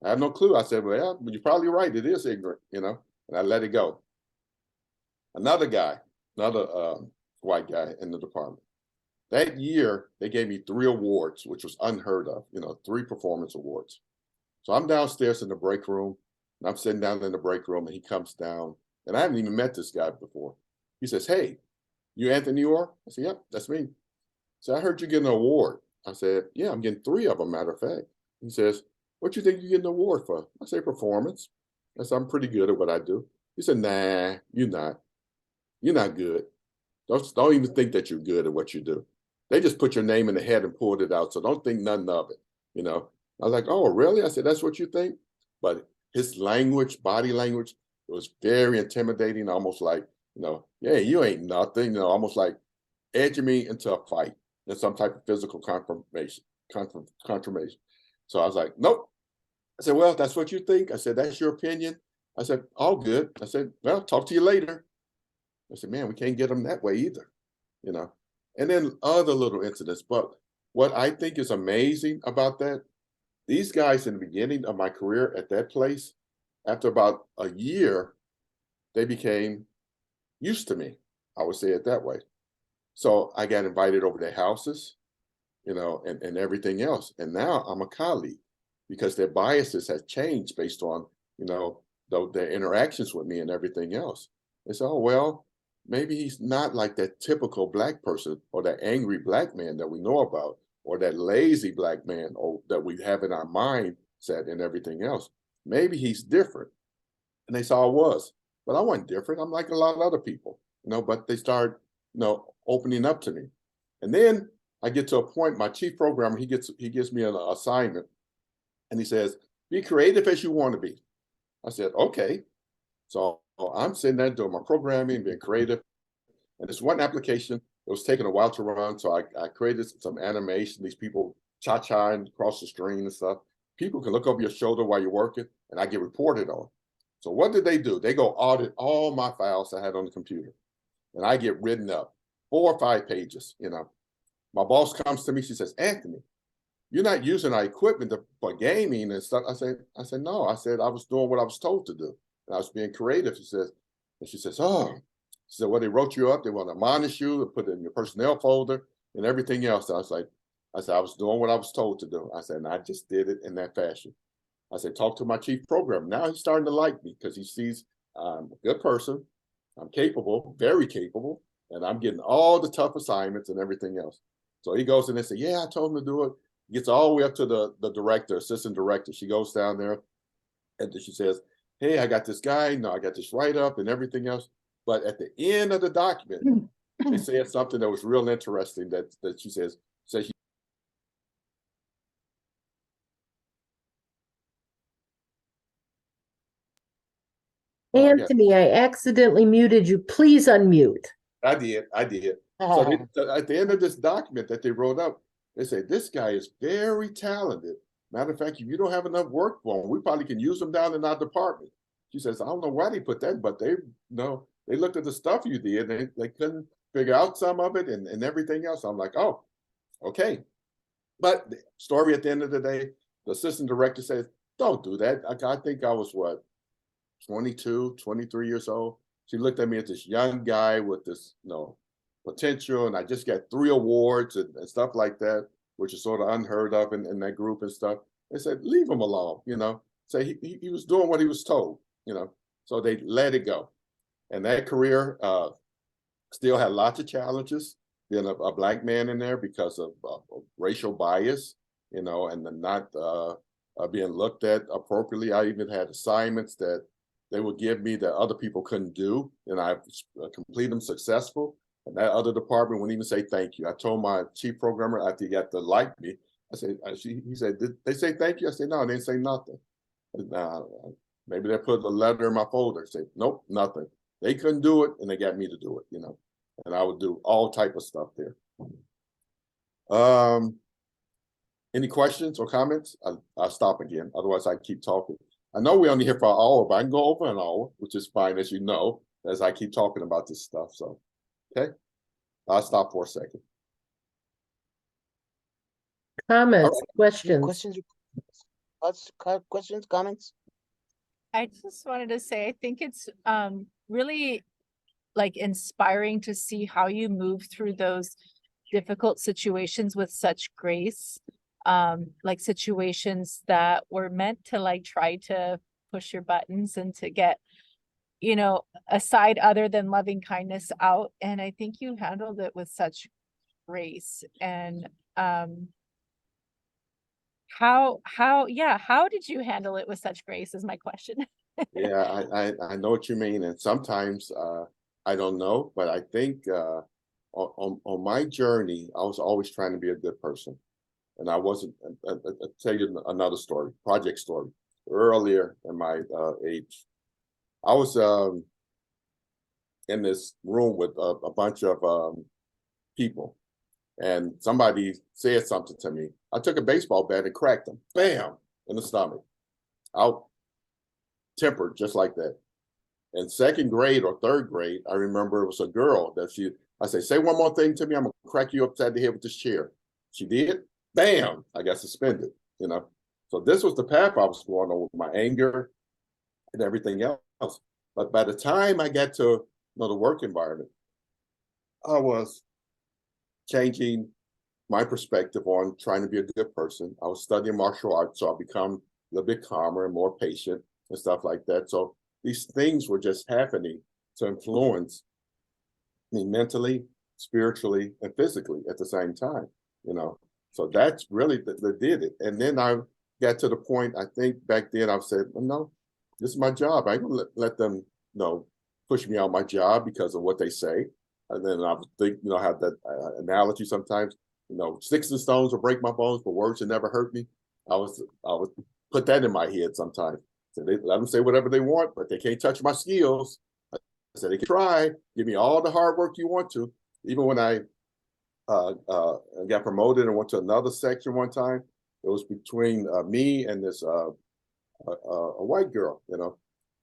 I have no clue. I said, well, you're probably right. It is ignorant, you know, and I let it go. Another guy, another white guy in the department. That year, they gave me 3 awards, which was unheard of, you know, 3 performance awards. So I'm downstairs in the break room, and I'm sitting down in the break room, and he comes down, and I haven't even met this guy before. He says, hey, you Anthony Orr? I said, yep, that's me. So I heard you get an award. I said, yeah, I'm getting 3 of them, matter of fact. He says, what you think you're getting an award for? I say, performance. I said, I'm pretty good at what I do. He said, nah, you're not. You're not good. Don't even think that you're good at what you do. They just put your name in the head and pulled it out. So don't think nothing of it. You know, I was like, oh, really? I said, that's what you think? But his language, body language, it was very intimidating, almost like, you know, yeah, you ain't nothing, you know, almost like edging me into a fight in some type of physical confrontation. So I was like, nope. I said, well, that's what you think. I said, that's your opinion. I said, all good. I said, well, talk to you later. I said, man, we can't get them that way either, you know. And then other little incidents. But what I think is amazing about that, these guys in the beginning of my career at that place, after about a year, they became used to me. I would say it that way. So I got invited over their houses, you know, and everything else. And now I'm a colleague because their biases have changed based on, you know, their interactions with me and everything else. They say, oh, well, maybe he's not like that typical Black person or that angry Black man that we know about, or that lazy Black man or that we have in our mindset and everything else. Maybe he's different. And they saw I was, but I wasn't different. I'm like a lot of other people, you know, but they started, you know, opening up to me. And then I get to a point, my chief programmer, he gives me an assignment and he says, be creative as you want to be. I said, okay. So I'm sitting there doing my programming, being creative. And this one application, it was taking a while to run. So I created some animation, these people cha-chaing across the screen and stuff. People can look over your shoulder while you're working, and I get reported on. So what did they do? They go audit all my files I had on the computer. And I get written up, 4 or 5 pages, you know. My boss comes to me, she says, Anthony, you're not using our equipment for gaming and stuff. I said, no. I said, I was doing what I was told to do. And I was being creative. She says, oh. She said, well, they wrote you up. They want to admonish you and put it in your personnel folder and everything else. I said, I was doing what I was told to do. I said, and I just did it in that fashion. I said, talk to my chief programmer. Now he's starting to like me because he sees I'm a good person. I'm capable, very capable, and I'm getting all the tough assignments and everything else. So he goes in and says, yeah, I told him to do it. Gets all the way up to the director, assistant director. She goes down there and she says, hey, I got this guy. No, I got this write-up and everything else. But at the end of the document, they said something that was real interesting that she says, Anthony, I accidentally muted you. Please unmute. I did. So at the end of this document that they wrote up, they say, this guy is very talented. Matter of fact, if you don't have enough work for him, we probably can use him down in our department. She says, I don't know why they put that, but they looked at the stuff you did, and they couldn't figure out some of it and everything else. I'm like, oh, okay. But the story at the end of the day, the assistant director says, don't do that. I think I was 22, 23 years old. She looked at me as this young guy with this, potential, and I just got 3 awards and stuff like that, which is sort of unheard of in that group and stuff. They said, leave him alone, Say he was doing what he was told, So they let it go. And that career still had lots of challenges, being a Black man in there because of racial bias, and not being looked at appropriately. I even had assignments that they would give me that other people couldn't do, and I complete them successful. And that other department wouldn't even say thank you. I told my chief programmer after he got to like me, I said, he said, did they say thank you? I said, no, they didn't say nothing. Maybe they put a letter in my folder, say, nope, nothing. They couldn't do it, and they got me to do it, you know. And I would do all type of stuff there. Any questions or comments? I'll stop again. Otherwise, I keep talking. I know we're only here for an hour, but I can go over an hour, which is fine, as you know, as I keep talking about this stuff. So, okay, I'll stop for a second. Comments, All questions? Questions, questions, comments? I just wanted to say, I think it's really like inspiring to see how you move through those difficult situations with such grace. Like situations that were meant to like try to push your buttons and to get, you know, a side other than loving kindness out. And I think you handled it with such grace. And how did you handle it with such grace is my question. Yeah, I know what you mean, and sometimes I don't know, but I think on my journey, I was always trying to be a good person, and I wasn't. I'll tell you another story, project story. Earlier in my age, I was in this room with a bunch of people, and somebody said something to me. I took a baseball bat and cracked them, bam, in the stomach, out. Tempered just like that. In second grade or third grade, I remember it was a girl that I say one more thing to me, I'm gonna crack you upside the head with this chair. She did, bam, I got suspended, you know. So this was the path I was going on with my anger and everything else. But by the time I got to the work environment, I was changing my perspective on trying to be a good person. I was studying martial arts, so I become a little bit calmer and more patient and stuff like that. So these things were just happening to influence me mentally, spiritually, and physically at the same time, you know. So that's really that did it. And then I got to the point, I think back then I said, well, no, this is my job. I ain't gonna let them, push me out my job because of what they say. And then I would think, have that analogy sometimes, sticks and stones will break my bones, but words will never hurt me. I would put that in my head sometimes. So they let them say whatever they want, but they can't touch my skills. I said they can try, give me all the hard work you want to. Even when I got promoted and went to another section one time, it was between me and this a white girl,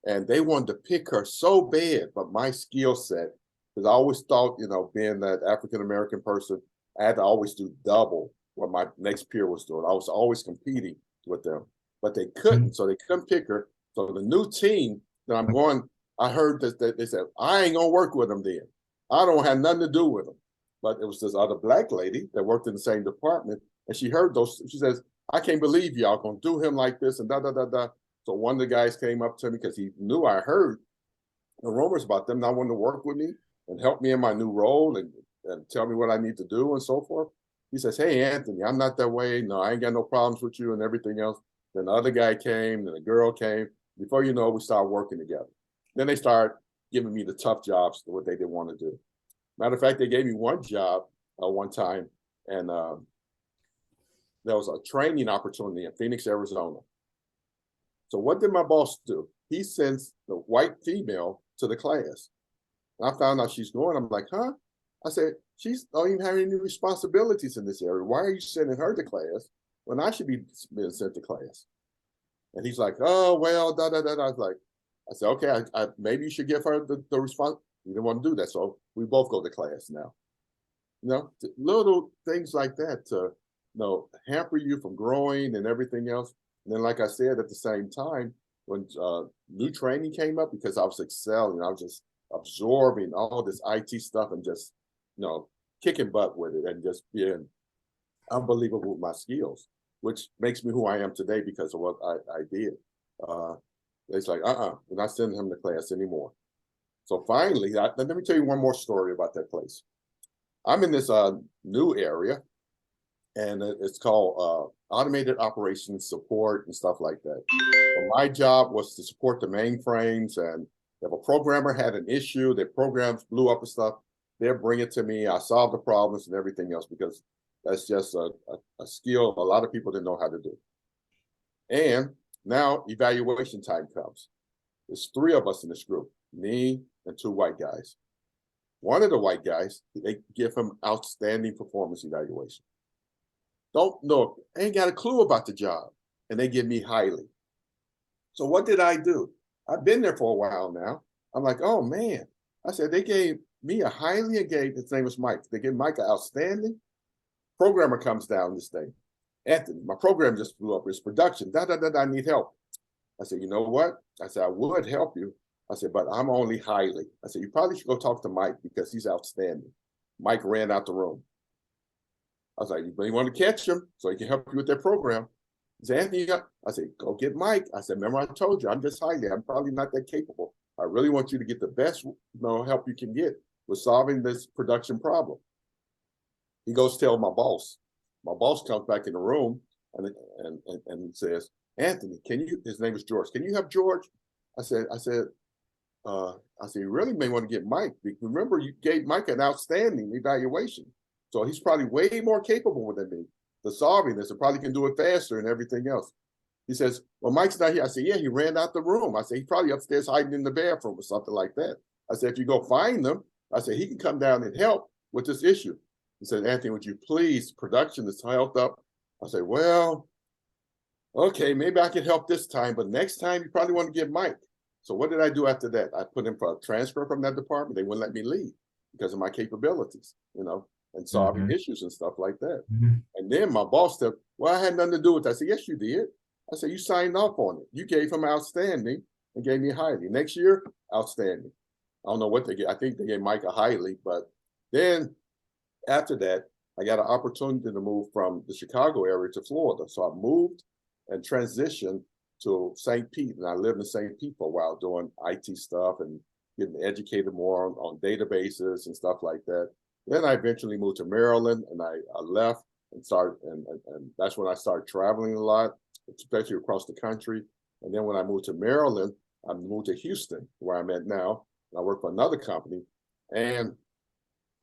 and they wanted to pick her so bad, but my skill set, because I always thought, being that African American person, I had to always do double what my next peer was doing. I was always competing with them, but they couldn't, so they couldn't pick her. So the new team that I'm going, I heard that they said, I ain't gonna work with them then. I don't have nothing to do with them. But it was this other black lady that worked in the same department, and she heard those. She says, I can't believe y'all gonna do him like this and da da da da. So one of the guys came up to me because he knew I heard the rumors about them not wanting to work with me and help me in my new role and tell me what I need to do and so forth. He says, hey, Anthony, I'm not that way. No, I ain't got no problems with you and everything else. Then the other guy came, then the girl came. Before you know it, we started working together. Then they started giving me the tough jobs, what they didn't want to do. Matter of fact, they gave me one job one time, and there was a training opportunity in Phoenix, Arizona. So what did my boss do? He sends the white female to the class. And I found out she's going. I'm like, huh? I said, she's don't even have any responsibilities in this area. Why are you sending her to class when I should be being sent to class? And he's like, oh, well, da, da, da, da. I said, okay, I maybe you should give her the response. You didn't want to do that. So we both go to class now. Little things like that to, hamper you from growing and everything else. And then, like I said, at the same time, when new training came up, because I was excelling, I was just absorbing all this IT stuff and just, kicking butt with it and just being unbelievable with my skills, which makes me who I am today because of what I did. It's like, we're not sending him to class anymore. So finally, let me tell you one more story about that place. I'm in this new area, and it's called automated operations support and stuff like that. So my job was to support the mainframes, and if a programmer had an issue, their programs blew up and stuff, they'll bring it to me. I solve the problems and everything else because that's just a skill a lot of people didn't know how to do. And Now evaluation time comes. There's 3 of us in this group, me and 2 white guys. One of the white guys, they give him outstanding performance evaluation. Don't know, ain't got a clue about the job, and they give me highly. So what did I do? I've been there for a while now. I'm like, oh man. I said, they gave me a highly and gave, his name was Mike. They gave Mike an outstanding. Programmer comes down this day. Anthony, my program just blew up. It's production. I need help. I said, you know what? I said, I would help you. I said, but I'm only highly. I said, you probably should go talk to Mike because he's outstanding. Mike ran out the room. I was like, you want to catch him so he can help you with that program? He said, Anthony, I said, go get Mike. I said, remember I told you, I'm just highly. I'm probably not that capable. I really want you to get the best help you can get with solving this production problem. He goes tell my boss. My boss comes back in the room and he says, Anthony, can you, his name is George, can you help George? I said, you really may want to get Mike. Remember, you gave Mike an outstanding evaluation. So he's probably way more capable than me to solving this and probably can do it faster and everything else. He says, well, Mike's not here. I said, yeah, he ran out the room. I said, he's probably upstairs hiding in the bathroom or something like that. I said, if you go find them, I said, he can come down and help with this issue. He said, Anthony, would you please, production is held up. I said, well, okay, maybe I can help this time, but next time you probably want to get Mike. So what did I do after that? I put in for a transfer from that department. They wouldn't let me leave because of my capabilities, and solving issues and stuff like that. And then my boss said, well, I had nothing to do with that. I said, yes, you did. I said, you signed off on it. You gave him outstanding and gave me highly. Next year, outstanding. I don't know what they get. I think they gave Mike a highly, but then after that, I got an opportunity to move from the Chicago area to Florida. So I moved and transitioned to St. Pete, and I lived in St. Pete for a while doing IT stuff and getting educated more on databases and stuff like that. Then I eventually moved to Maryland, and I left and started, and that's when I started traveling a lot, especially across the country. And then when I moved to Maryland, I moved to Houston, where I'm at now. And I work for another company, and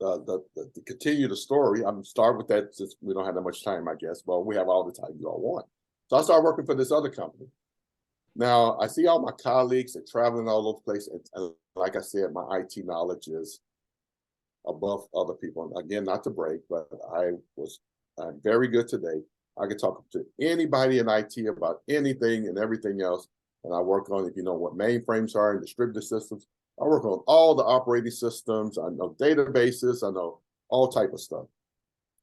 to continue the story, I'm start with that since we don't have that much time, I guess. Well, we have all the time you all want. So I started working for this other company. Now I see all my colleagues are traveling all over the place, and like I said, my IT knowledge is above other people. And again, not to break, but I'm very good today. I can talk to anybody in IT about anything and everything else. And I work on, if you know what mainframes are and distributed systems, I work on all the operating systems. I know databases. I know all type of stuff.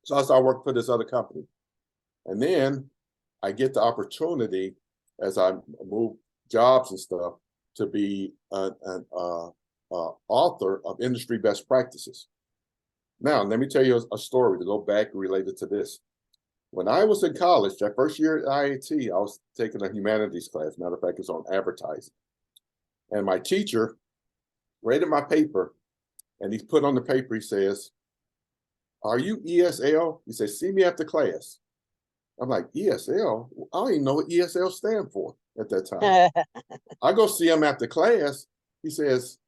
So I started working for this other company. And then I get the opportunity as I move jobs and stuff to be an author of industry best practices. Now, let me tell you a story to go back related to this. When I was in college, that first year at IAT, I was taking a humanities class. Matter of fact, it's on advertising. And my teacher rated my paper, and he put on the paper, he says, are you ESL? He says, see me after class. I'm like, ESL? I don't even know what ESL stand for at that time. I go see him after class. He says,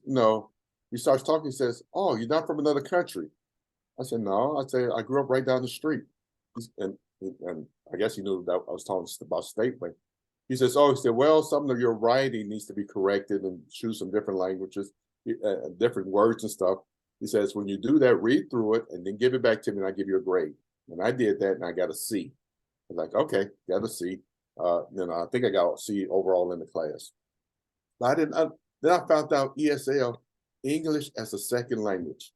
no. He starts talking. He says, oh, you're not from another country. I said, no. I said, I grew up right down the street. And I guess he knew that I was talking about Stateway. He says, oh, he said, well, some of your writing needs to be corrected and choose some different languages, different words and stuff. He says, when you do that, read through it and then give it back to me and I give you a grade. And I did that and I got a C. I was like, okay, got a C. I think I got a C overall in the class. But then I found out ESL, English as a second language.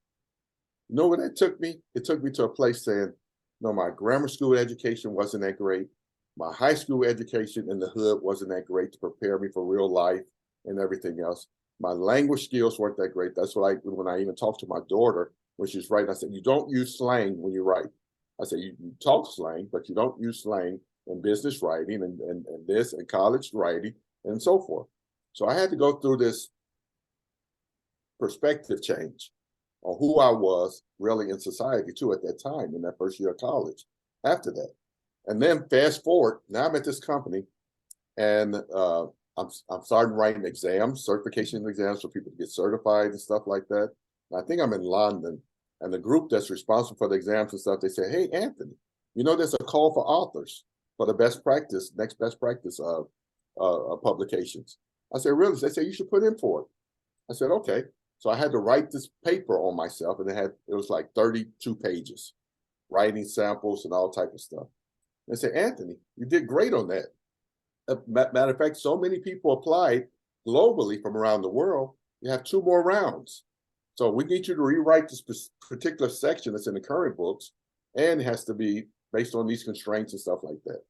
You know where that took me? It took me to a place saying, no, my grammar school education wasn't that great. My high school education in the hood wasn't that great to prepare me for real life and everything else. My language skills weren't that great. That's what when I even talked to my daughter, when she's writing, I said, you don't use slang when you write. I said, you talk slang, but you don't use slang in business writing and this and college writing and so forth. So I had to go through this perspective change on who I was really in society too at that time in that first year of college after that. And then fast forward, now I'm at this company and I'm starting writing exams, certification exams for people to get certified and stuff like that. And I think I'm in London, and the group that's responsible for the exams and stuff, they say, hey, Anthony, there's a call for authors for the best practice, next best practice publications. I said, really? They said, you should put in for it. I said, okay. So I had to write this paper on myself, and it was like 32 pages, writing samples and all type of stuff. They said, Anthony, you did great on that. Matter of fact, so many people applied globally from around the world. You have 2 more rounds. So we need you to rewrite this particular section that's in the current books, and it has to be based on these constraints and stuff like that.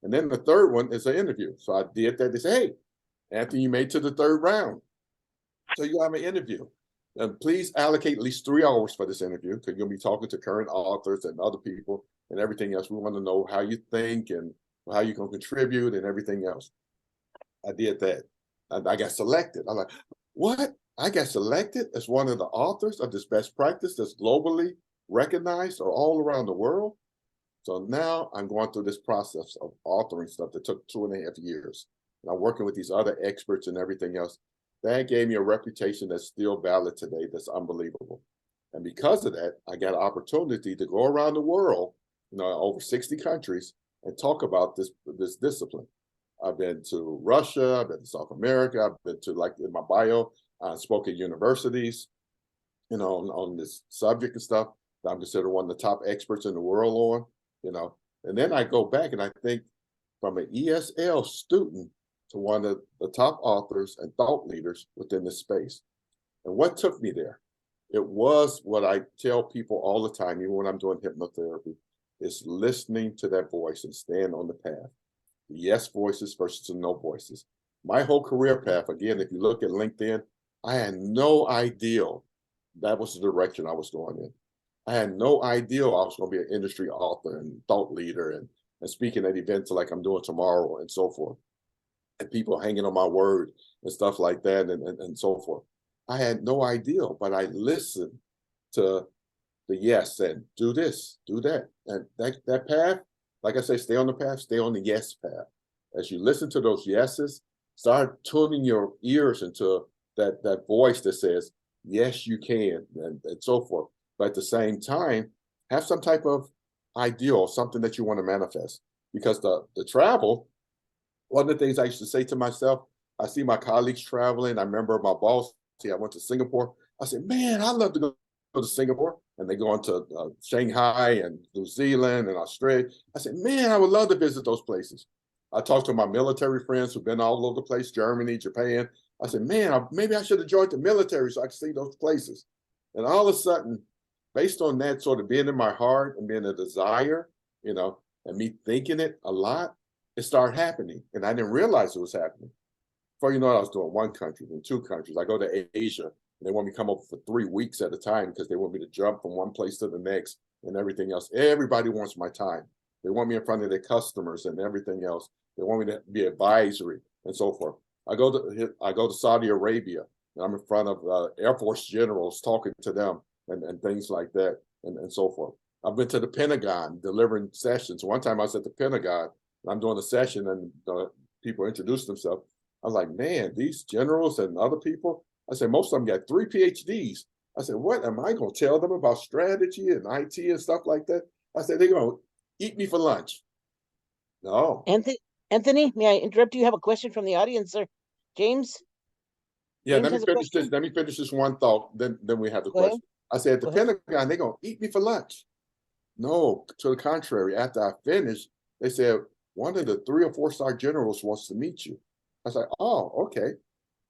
And then the third one is an interview. So I did that. They said, hey, Anthony, you made it to the 3rd round. So you have an interview. And please allocate at least 3 hours for this interview, because you'll be talking to current authors and other people and everything else. We want to know how you think and how you can contribute and everything else. I did that. And I got selected. I'm like, what? I got selected as one of the authors of this best practice that's globally recognized or all around the world. So now I'm going through this process of authoring stuff that took 2.5 years. And I'm working with these other experts and everything else. That gave me a reputation that's still valid today. That's unbelievable. And because of that, I got an opportunity to go around the world, over 60 countries, and talk about this discipline. I've been to Russia, I've been to South America, I've been to, like in my bio, I spoke at universities, on this subject and stuff that I'm considered one of the top experts in the world on, And then I go back and I think from an ESL student to one of the top authors and thought leaders within this space. And what took me there? It was what I tell people all the time, even when I'm doing hypnotherapy, is listening to that voice and staying on the path. The yes voices versus the no voices. My whole career path, again, if you look at LinkedIn, I had no idea that was the direction I was going in. I had no idea I was going to be an industry author and thought leader and speaking at events like I'm doing tomorrow and so forth. And people hanging on my word and stuff like that and so forth. I had no idea, but I listened to the yes and do this, do that. And that path, like I say, stay on the path, stay on the yes path. As you listen to those yeses, start tuning your ears into that voice that says, yes, you can, and so forth. But at the same time, have some type of ideal, something that you want to manifest. Because the travel, one of the things I used to say to myself, I see my colleagues traveling. I remember my boss, I went to Singapore. I said, man, I'd love to go to Singapore. And they go into Shanghai and New Zealand and Australia. I said, man, I would love to visit those places. I talked to my military friends who've been all over the place, Germany, Japan. I said, man, maybe I should have joined the military so I could see those places. And all of a sudden, based on that sort of being in my heart and being a desire, and me thinking it a lot, it started happening. And I didn't realize it was happening. Before you know it, I was doing 1 country, then 2 countries. I go to Asia, and they want me to come over for 3 weeks at a time because they want me to jump from one place to the next and everything else. Everybody wants my time. They want me in front of their customers and everything else. They want me to be advisory and so forth. I go to Saudi Arabia, and I'm in front of Air Force generals talking to them and things like that and so forth. I've been to the Pentagon delivering sessions. One time I was at the Pentagon, and I'm doing a session, and people introduced themselves. I was like, man, these generals and other people, I said, most of them got 3 PhDs. I said, what am I going to tell them about strategy and IT and stuff like that? I said, they're going to eat me for lunch. No. Anthony, may I interrupt you? You have a question from the audience, sir. James? Yeah, James let me finish this one thought, then we have the Go ahead. question. I said, at the Pentagon, they're going to eat me for lunch. No, to the contrary, after I finished, they said, one of the 3 or 4-star generals wants to meet you. I was like, oh, okay.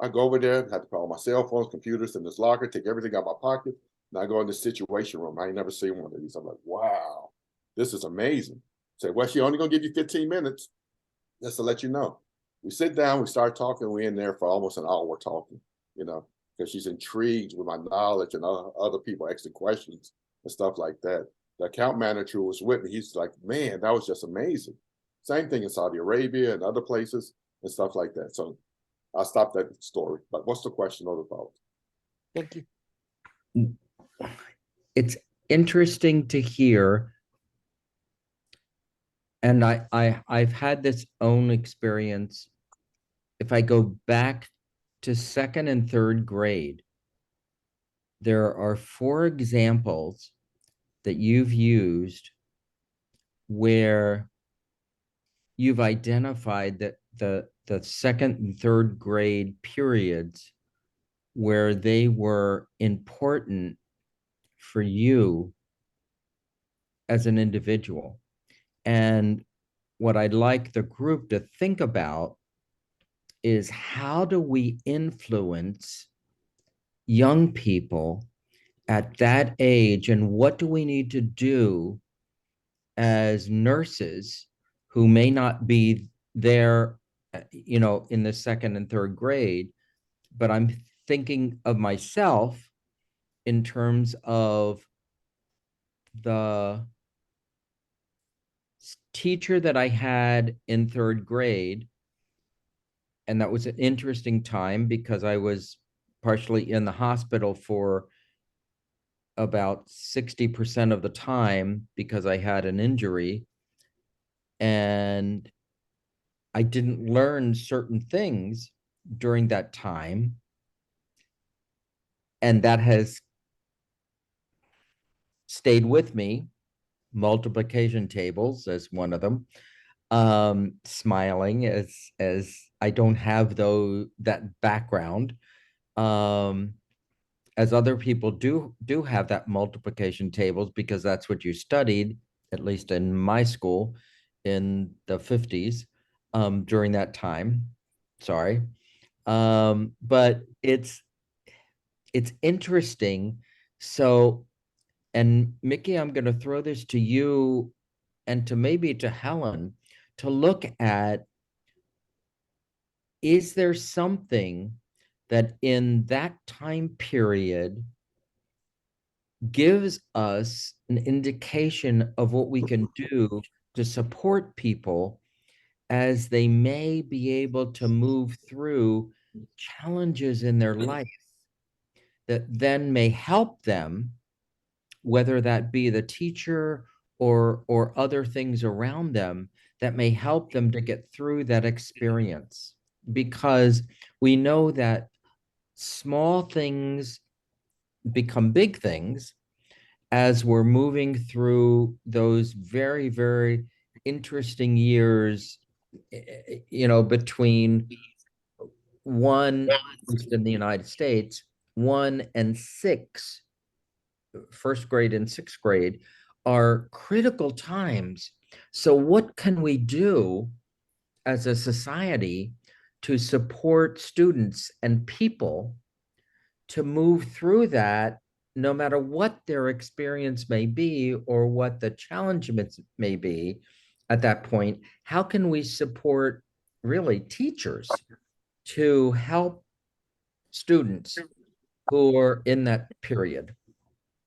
I go over there, had to call my cell phones, computers in this locker, take everything out of my pocket, and I go in the situation room. I ain't never seen one of these. I'm like, wow, this is amazing. Say, well, she only gonna give you 15 minutes, just to let you know. We sit down, we start talking, we're in there for almost an hour talking, because she's intrigued with my knowledge and other people asking questions and stuff like that. The account manager who was with me, he's like, man, that was just amazing. Same thing in Saudi Arabia and other places and stuff like that. So I'll stop that story. But what's the question all about? Thank you. It's interesting to hear, and I've had this own experience. If I go back to 2nd and 3rd grade, there are 4 examples that you've used where you've identified that the second and third grade periods where they were important for you as an individual. And what I'd like the group to think about is, how do we influence young people at that age, and what do we need to do as nurses who may not be there, in the second and third grade, but I'm thinking of myself in terms of the teacher that I had in third grade. And that was an interesting time because I was partially in the hospital for about 60% of the time because I had an injury. And I didn't learn certain things during that time. And that has stayed with me. Multiplication tables as one of them. Smiling as I don't have that background. As other people do have that multiplication tables because that's what you studied, at least in my school in the 50s, during that time. Sorry. But it's interesting. So, and Mickey, I'm going to throw this to you and to maybe to Helen to look at, is there something that in that time period gives us an indication of what we can do to support people as they may be able to move through challenges in their life that then may help them, whether that be the teacher or other things around them that may help them to get through that experience? Because we know that small things become big things as we're moving through those very, very interesting years, between one, in the United States, 1 and 6, first grade and sixth grade, are critical times. So what can we do as a society to support students and people to move through that, no matter what their experience may be or what the challenges may be at that point? How can we support really teachers to help students who are in that period?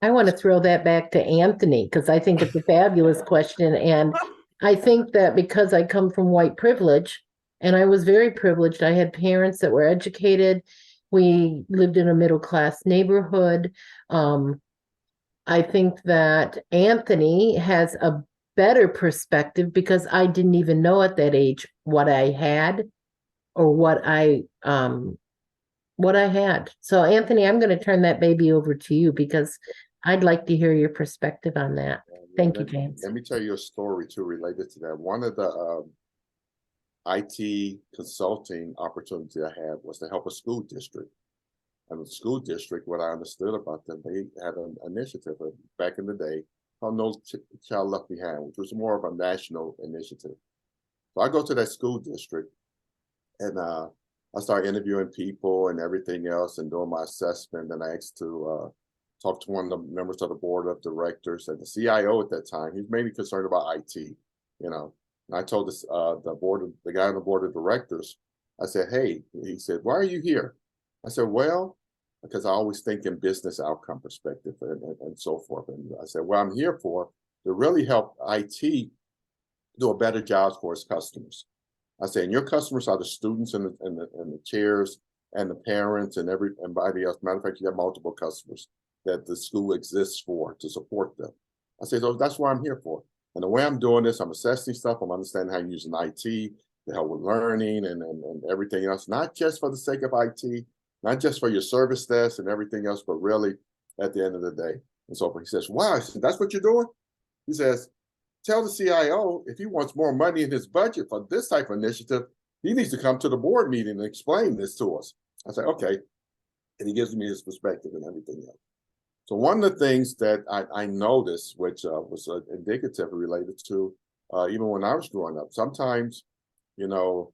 I want to throw that back to Anthony because I think it's a fabulous question. And I think that because I come from white privilege and I was very privileged, I had parents that were educated. We lived in a middle class neighborhood. I think that Anthony has a better perspective because I didn't even know at that age what I had or what I had. So Anthony, I'm going to turn that baby over to you because I'd like to hear your perspective on that. Thank you, James. Let me tell you a story too related to that. One of the IT consulting opportunity I had was to help a school district. And the school district, what I understood about them, they had an initiative back in the day called No Child Left Behind, which was more of a national initiative. So I go to that school district and I start interviewing people and everything else and doing my assessment. And I asked to talk to one of the members of the board of directors and the CIO at that time. He's mainly concerned about IT, And I told this the guy on the board of directors, I said, hey, he said, why are you here? I said, well, because I always think in business outcome perspective and so forth. And I said, well, I'm here for to really help IT do a better job for its customers. I say, and your customers are the students and the chairs and the parents and everybody else. Matter of fact, you have multiple customers that the school exists for to support them. I say, so that's what I'm here for. And the way I'm doing this, I'm assessing stuff. I'm understanding how you're using IT to help with learning and everything else, not just for the sake of IT, not just for your service desk and everything else, but really at the end of the day. And so he says, wow, I said, that's what you're doing? He says, tell the CIO if he wants more money in his budget for this type of initiative, he needs to come to the board meeting and explain this to us. I say, okay. And he gives me his perspective and everything else. So one of the things that I noticed, which was indicative related to even when I was growing up, sometimes, you know,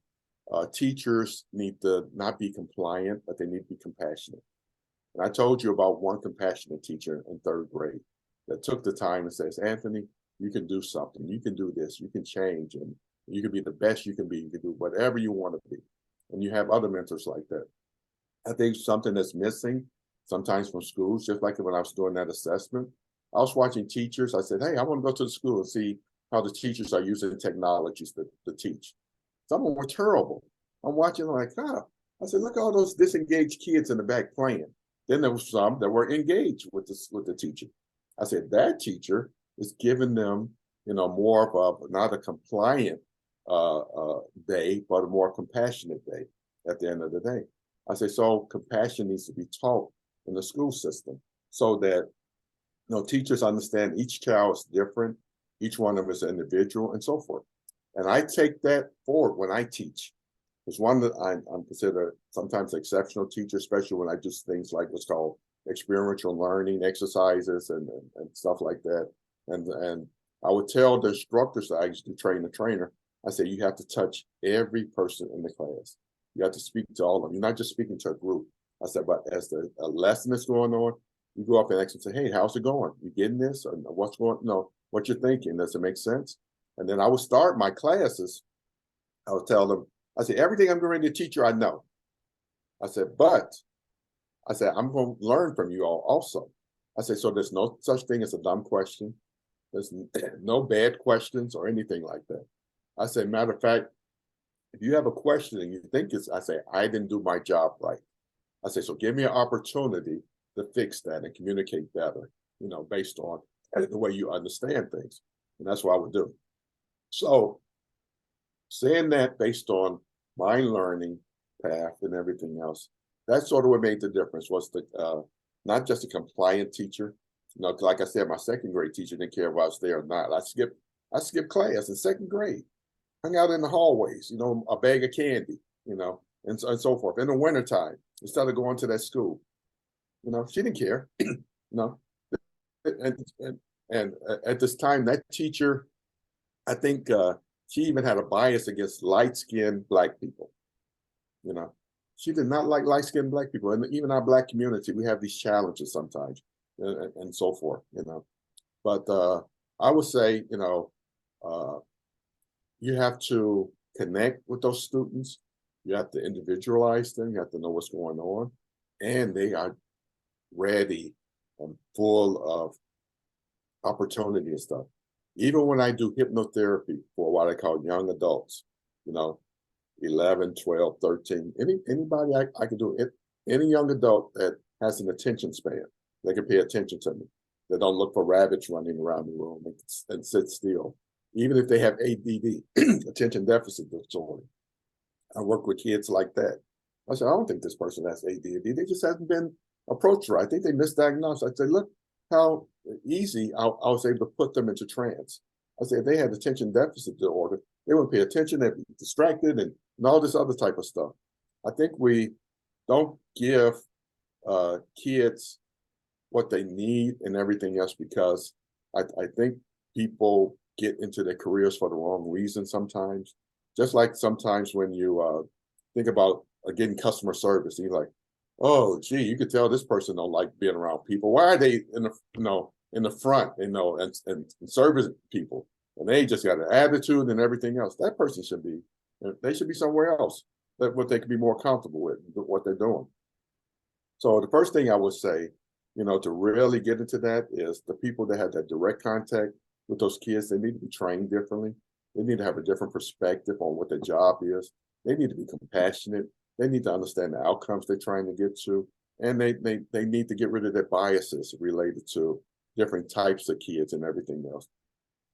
teachers need to not be compliant, but they need to be compassionate. And I told you about one compassionate teacher in 3rd grade that took the time and says, Anthony, you can do something. You can do this. You can change. And you can be the best you can be. You can do whatever you want to be. And you have other mentors like that. I think something that's missing sometimes from schools, just like when I was doing that assessment, I was watching teachers. I said, hey, I want to go to the school and see how the teachers are using technologies to teach. Some of them were terrible. I'm watching like, oh. I said, look at all those disengaged kids in the back playing. Then there was some that were engaged with the teacher. I said, that teacher is giving them, you know, more of a, not a compliant day, but a more compassionate day at the end of the day. I say, so compassion needs to be taught in the school system so that, you know, teachers understand each child is different, each one of them is an individual, and so forth. And I take that forward when I teach. There's one that I'm considered sometimes exceptional teacher, especially when I do things like what's called experiential learning exercises and stuff like that. And I would tell the instructors that I used to train the trainer, I say, you have to touch every person in the class. You have to speak to all of them. You're not just speaking to a group. I said, but as the lesson is going on, you go up and ask them, say, hey, how's it going? You getting this? Or what's going on? No, what you're thinking, does it make sense? And then I would start my classes. I would tell them, I said, everything I'm going to teach you, I know. I said, but I said, I'm going to learn from you all also. I said, so there's no such thing as a dumb question. There's no bad questions or anything like that. I said, matter of fact, if you have a question and you think it's, I say, I didn't do my job right. I say, so give me an opportunity to fix that and communicate better, you know, based on the way you understand things. And that's what I would do. So saying that based on my learning path and everything else, that's sort of what made the difference was the not just a compliant teacher. You know, like I said, my 2nd grade teacher didn't care if I was there or not. I skipped class in 2nd grade, hung out in the hallways, you know, a bag of candy, you know, and so forth. In the wintertime, instead of going to that school, you know, she didn't care, you know. And at this time, that teacher, I think she even had a bias against light-skinned Black people, you know. She did not like light-skinned Black people. And even our Black community, we have these challenges sometimes and so forth, you know. But I would say, you know, you have to connect with those students. You have to individualize them. You have to know what's going on. And they are ready and full of opportunity and stuff. Even when I do hypnotherapy for what I call young adults, you know, 11, 12, 13, anybody I can do it, any young adult that has an attention span, they can pay attention to me. They don't look for rabbits running around the room and sit still. Even if they have ADD, attention deficit disorder. I work with kids like that. I said, I don't think this person has ADD. They just haven't been approached right. I think they misdiagnosed. I said, look how easy I was able to put them into trance. I said, if they had attention deficit disorder, they wouldn't pay attention, they'd be distracted and all this other type of stuff. I think we don't give kids what they need and everything else because I think people get into their careers for the wrong reason sometimes. Just like sometimes when you think about getting customer service, you're like, oh, gee, you could tell this person don't like being around people. Why are they in the front, and service people? And they just got an attitude and everything else. That person they should be somewhere else that what they could be more comfortable with what they're doing. So the first thing I would say, you know, to really get into that is the people that have that direct contact with those kids, they need to be trained differently. They need to have a different perspective on what their job is. They need to be compassionate. They need to understand the outcomes they're trying to get to. And they need to get rid of their biases related to different types of kids and everything else.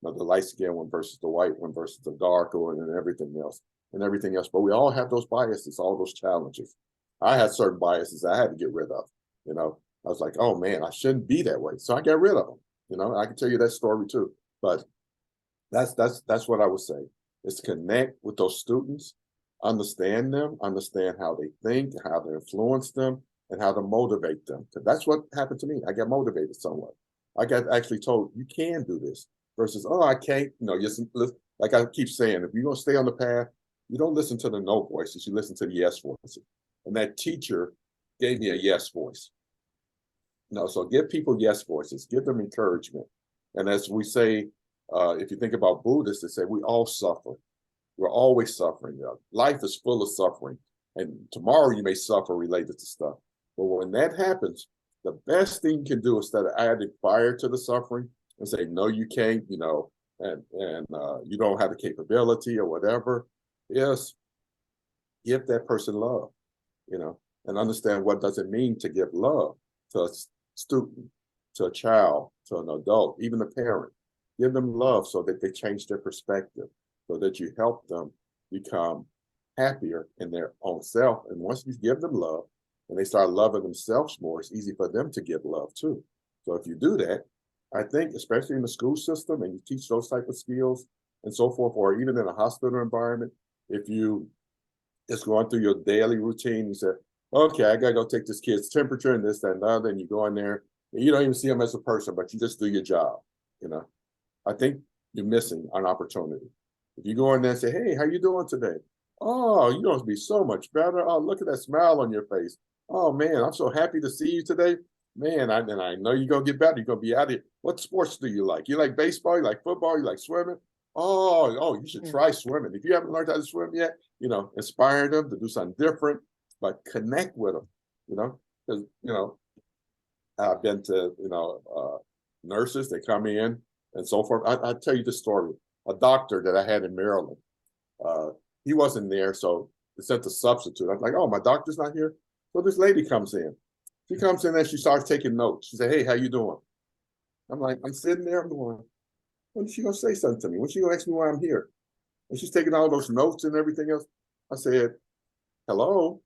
You know, the light-skinned one versus the white one versus the darker one and everything else. But we all have those biases, all those challenges. I had certain biases I had to get rid of. You know, I was like, oh man, I shouldn't be that way. So I got rid of them. You know, I can tell you that story too. But That's what I would say. Is connect with those students, understand them, understand how they think, how to influence them, and how to motivate them. Because that's what happened to me. I got motivated somewhat. I got actually told you can do this versus oh I can't. You know, just like I keep saying, if you're gonna stay on the path, you don't listen to the no voices. You listen to the yes voices. And that teacher gave me a yes voice. No, so give people yes voices, give them encouragement. And as we say, if you think about Buddhists, they say we all suffer. We're always suffering. You know? Life is full of suffering. And tomorrow you may suffer related to stuff. But when that happens, the best thing you can do instead of adding fire to the suffering and say, no, you can't, you know, and you don't have the capability or whatever, is give that person love, you know, and understand what does it mean to give love to a student, to a child, to an adult, even a parent. Give them love so that they change their perspective, so that you help them become happier in their own self. And once you give them love and they start loving themselves more, it's easy for them to give love too. So if you do that, I think, especially in the school system, and you teach those type of skills and so forth, or even in a hospital environment, if you just going through your daily routine, you say, okay, I gotta go take this kid's temperature and this, that, and the other, and you go in there, and you don't even see them as a person, but you just do your job, you know. I think you're missing an opportunity. If you go in there and say, hey, how you doing today? Oh, you're going to be so much better. Oh, look at that smile on your face. Oh, man, I'm so happy to see you today. Man, I know you're going to get better. You're going to be out of here. What sports do you like? You like baseball? You like football? You like swimming? Oh, you should try swimming. If you haven't learned how to swim yet, you know, inspire them to do something different, but connect with them, you know, because, you know, I've been to, you know, nurses, they come in and so forth. I tell you the story. A doctor that I had in Maryland, he wasn't there, so they sent a substitute. I'm like, oh, my doctor's not here. So this lady comes in. She comes in and she starts taking notes. She said, hey, how you doing? I'm like, I'm sitting there, I'm going, when is she gonna say something to me? When is she gonna ask me why I'm here? And she's taking all those notes and everything else. I said, hello?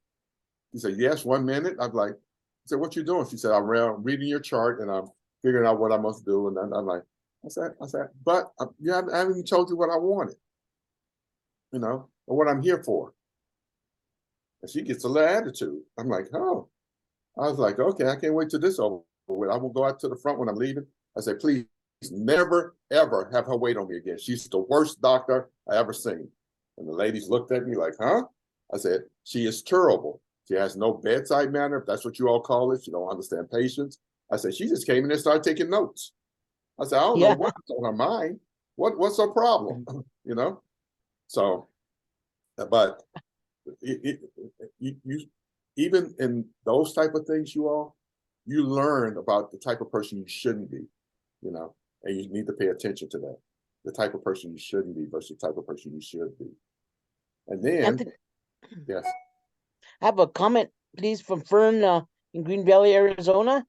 She said, yes, 1 minute. I'm like, I said, what you doing? She said, I'm reading your chart and I'm figuring out what I must do. And I'm like, I said, but I haven't even told you what I wanted, you know, or what I'm here for. And she gets a little attitude. I'm like, oh, I was like, okay, I can't wait till this over with. I will go out to the front when I'm leaving. I said, please never, ever have her wait on me again. She's the worst doctor I ever seen. And the ladies looked at me like, huh? I said, she is terrible. She has no bedside manner, if that's what you all call it. She don't understand patients. I said, she just came in and started taking notes. I said, I don't know what's on her mind. What's her problem? You know? So, but you even in those type of things, you learn about the type of person you shouldn't be, you know, and you need to pay attention to that. The type of person you shouldn't be versus the type of person you should be. And then, Anthony, yes. I have a comment, please, from Fern in Green Valley, Arizona.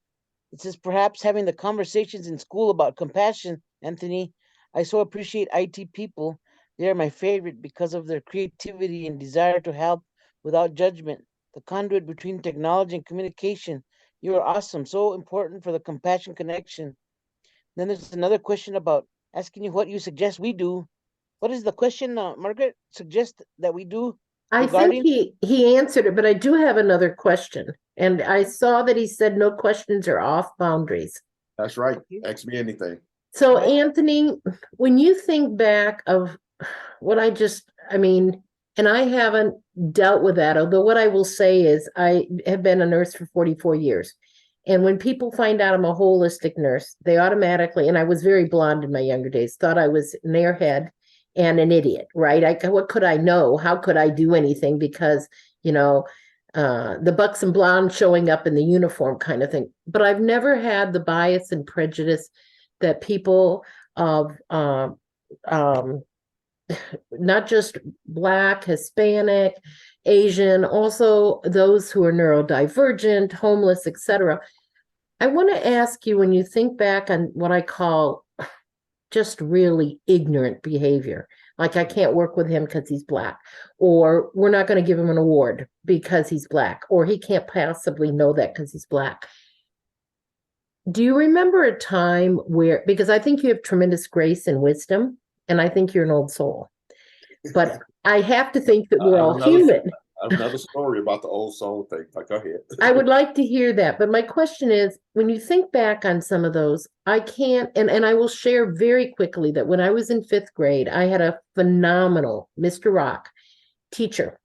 It says, perhaps having the conversations in school about compassion, Anthony. I so appreciate IT people. They are my favorite because of their creativity and desire to help without judgment. The conduit between technology and communication. You are awesome. So important for the compassion connection. Then there's another question about asking you what you suggest we do. What is the question, Margaret? Suggest that we do I think regarding? he answered it, but I do have another question. And I saw that he said no questions are off boundaries. That's right. Okay. Ask me anything. So, Right. Anthony, when you think back of what I mean, and I haven't dealt with that, although what I will say is I have been a nurse for 44 years. And when people find out I'm a holistic nurse, they automatically, and I was very blonde in my younger days, thought I was an airhead and an idiot, right? What could I know? How could I do anything? Because, you know, the buxom blonde showing up in the uniform kind of thing. But I've never had the bias and prejudice that people of not just Black, Hispanic, Asian, also those who are neurodivergent, homeless, etc. I want to ask you, when you think back on what I call just really ignorant behavior, like I can't work with him because he's Black, or we're not going to give him an award because he's Black, or he can't possibly know that because he's Black. Do you remember a time where, because I think you have tremendous grace and wisdom, and I think you're an old soul. But I have to think that we're I have all another- human. I have another story about the old soul thing. Like, go ahead. I would like to hear that, but my question is, when you think back on some of those, I can't, and I will share very quickly that when I was in 5th grade, I had a phenomenal Mr. Rock teacher,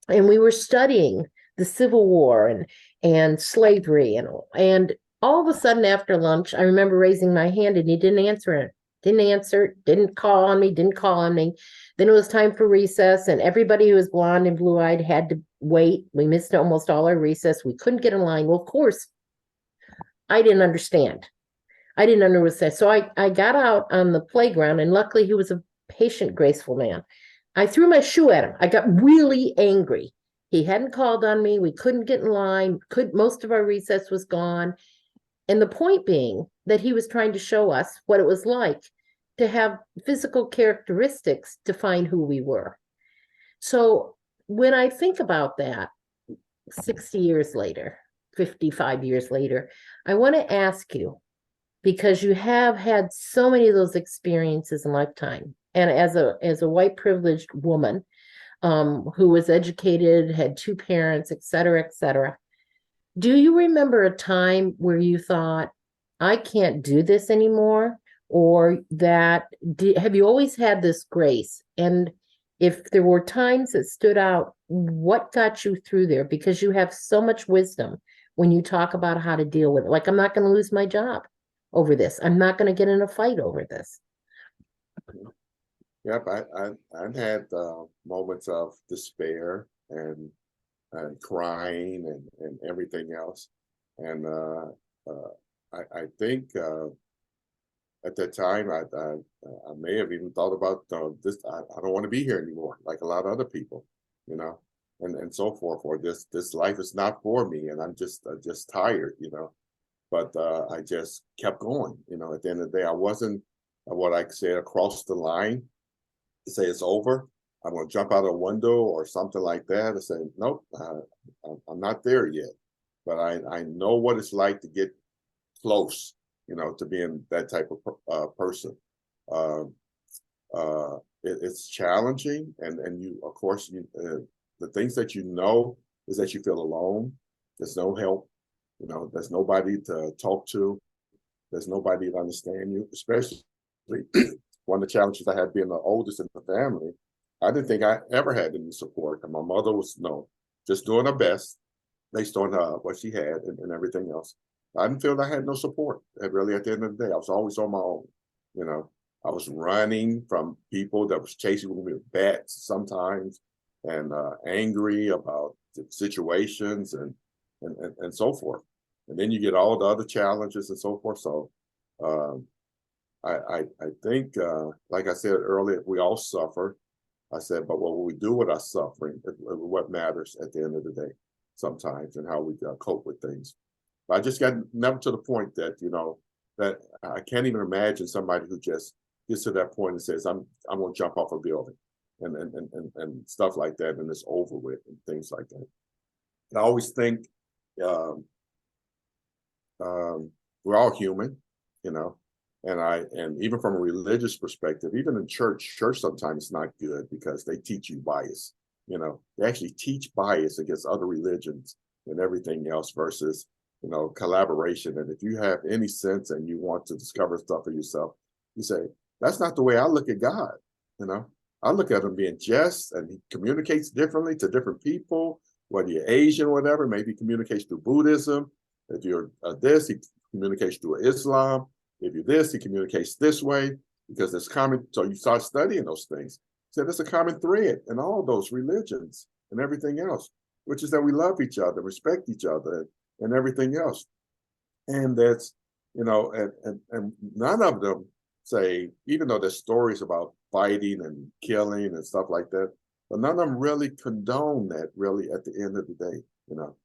and we were studying the Civil War and slavery, and all of a sudden after lunch, I remember raising my hand and he didn't answer it. Didn't call on me. Then it was time for recess, and everybody who was blonde and blue-eyed had to wait. We missed almost all our recess. We couldn't get in line. Well, of course, I didn't understand. So I got out on the playground, and luckily he was a patient, graceful man. I threw my shoe at him. I got really angry. He hadn't called on me. We couldn't get in line. Most of our recess was gone. And the point being that he was trying to show us what it was like to have physical characteristics define who we were. So when I think about that 60 years later, 55 years later, I want to ask you, because you have had so many of those experiences in lifetime, and as a white privileged woman who was educated, had 2 parents, et cetera, do you remember a time where you thought, I can't do this anymore? Or have you always had this grace? And if there were times that stood out, what got you through there? Because you have so much wisdom when you talk about how to deal with it. Like, I'm not going to lose my job over this. I'm not going to get in a fight over this. Yep, I've had moments of despair and crying and everything else, and I think at that time I may have even thought about this. I don't want to be here anymore, like a lot of other people, you know, and so forth. Or this life is not for me, and I'm just tired, you know. But I just kept going, you know. At the end of the day, I wasn't what I say across the line to say it's over. I'm going to jump out a window or something like that and say, nope, I'm not there yet. But I know what it's like to get close, you know, to being that type of person. It's challenging. And you, of course, the things that you know is that you feel alone. There's no help. You know, there's nobody to talk to. There's nobody to understand you, especially one of the challenges I had being the oldest in the family. I didn't think I ever had any support. And my mother was just doing her best based on what she had and everything else. I didn't feel I had no support. And really, at the end of the day, I was always on my own. You know, I was running from people that was chasing me with bats sometimes, and angry about the situations and so forth. And then you get all the other challenges and so forth. So I think, like I said earlier, we all suffer. I said, but what we do with our suffering, what matters at the end of the day, sometimes, and how we cope with things. But I just got never to the point that, you know, that I can't even imagine somebody who just gets to that point and says, I'm going to jump off a building and stuff like that, and it's over with and things like that. And I always think we're all human, you know. And even from a religious perspective, even in church sometimes is not good because they teach you bias. You know, they actually teach bias against other religions and everything else versus, you know, collaboration. And if you have any sense and you want to discover stuff for yourself, you say, that's not the way I look at God. You know, I look at him being just, and he communicates differently to different people, whether you're Asian or whatever, maybe he communicates through Buddhism. If you're this, he communicates through Islam. If you're this, he communicates this way because it's common. So you start studying those things. So there's a common thread in all those religions and everything else, which is that we love each other, respect each other, and everything else. And that's, you know, and none of them say, even though there's stories about fighting and killing and stuff like that, but none of them really condone that really at the end of the day, you know.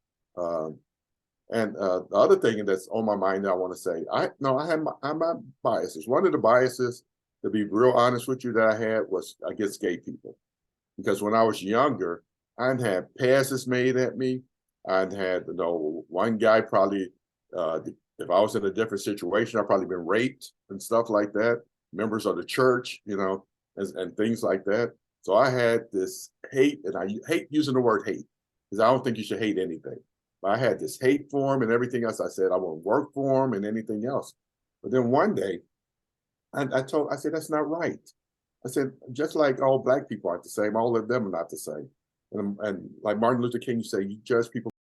And the other thing that's on my mind that I want to say, I had my biases. One of the biases, to be real honest with you, that I had was against gay people. Because when I was younger, I'd had passes made at me. I'd had, you know, one guy probably, if I was in a different situation, I'd probably been raped and stuff like that. Members of the church, you know, and things like that. So I had this hate, and I hate using the word hate because I don't think you should hate anything. But I had this hate for him and everything else. I said I won't work for him and anything else. But then one day, I said, that's not right. I said, just like all black people aren't the same, all of them are not the same. And like Martin Luther King, you say, you judge people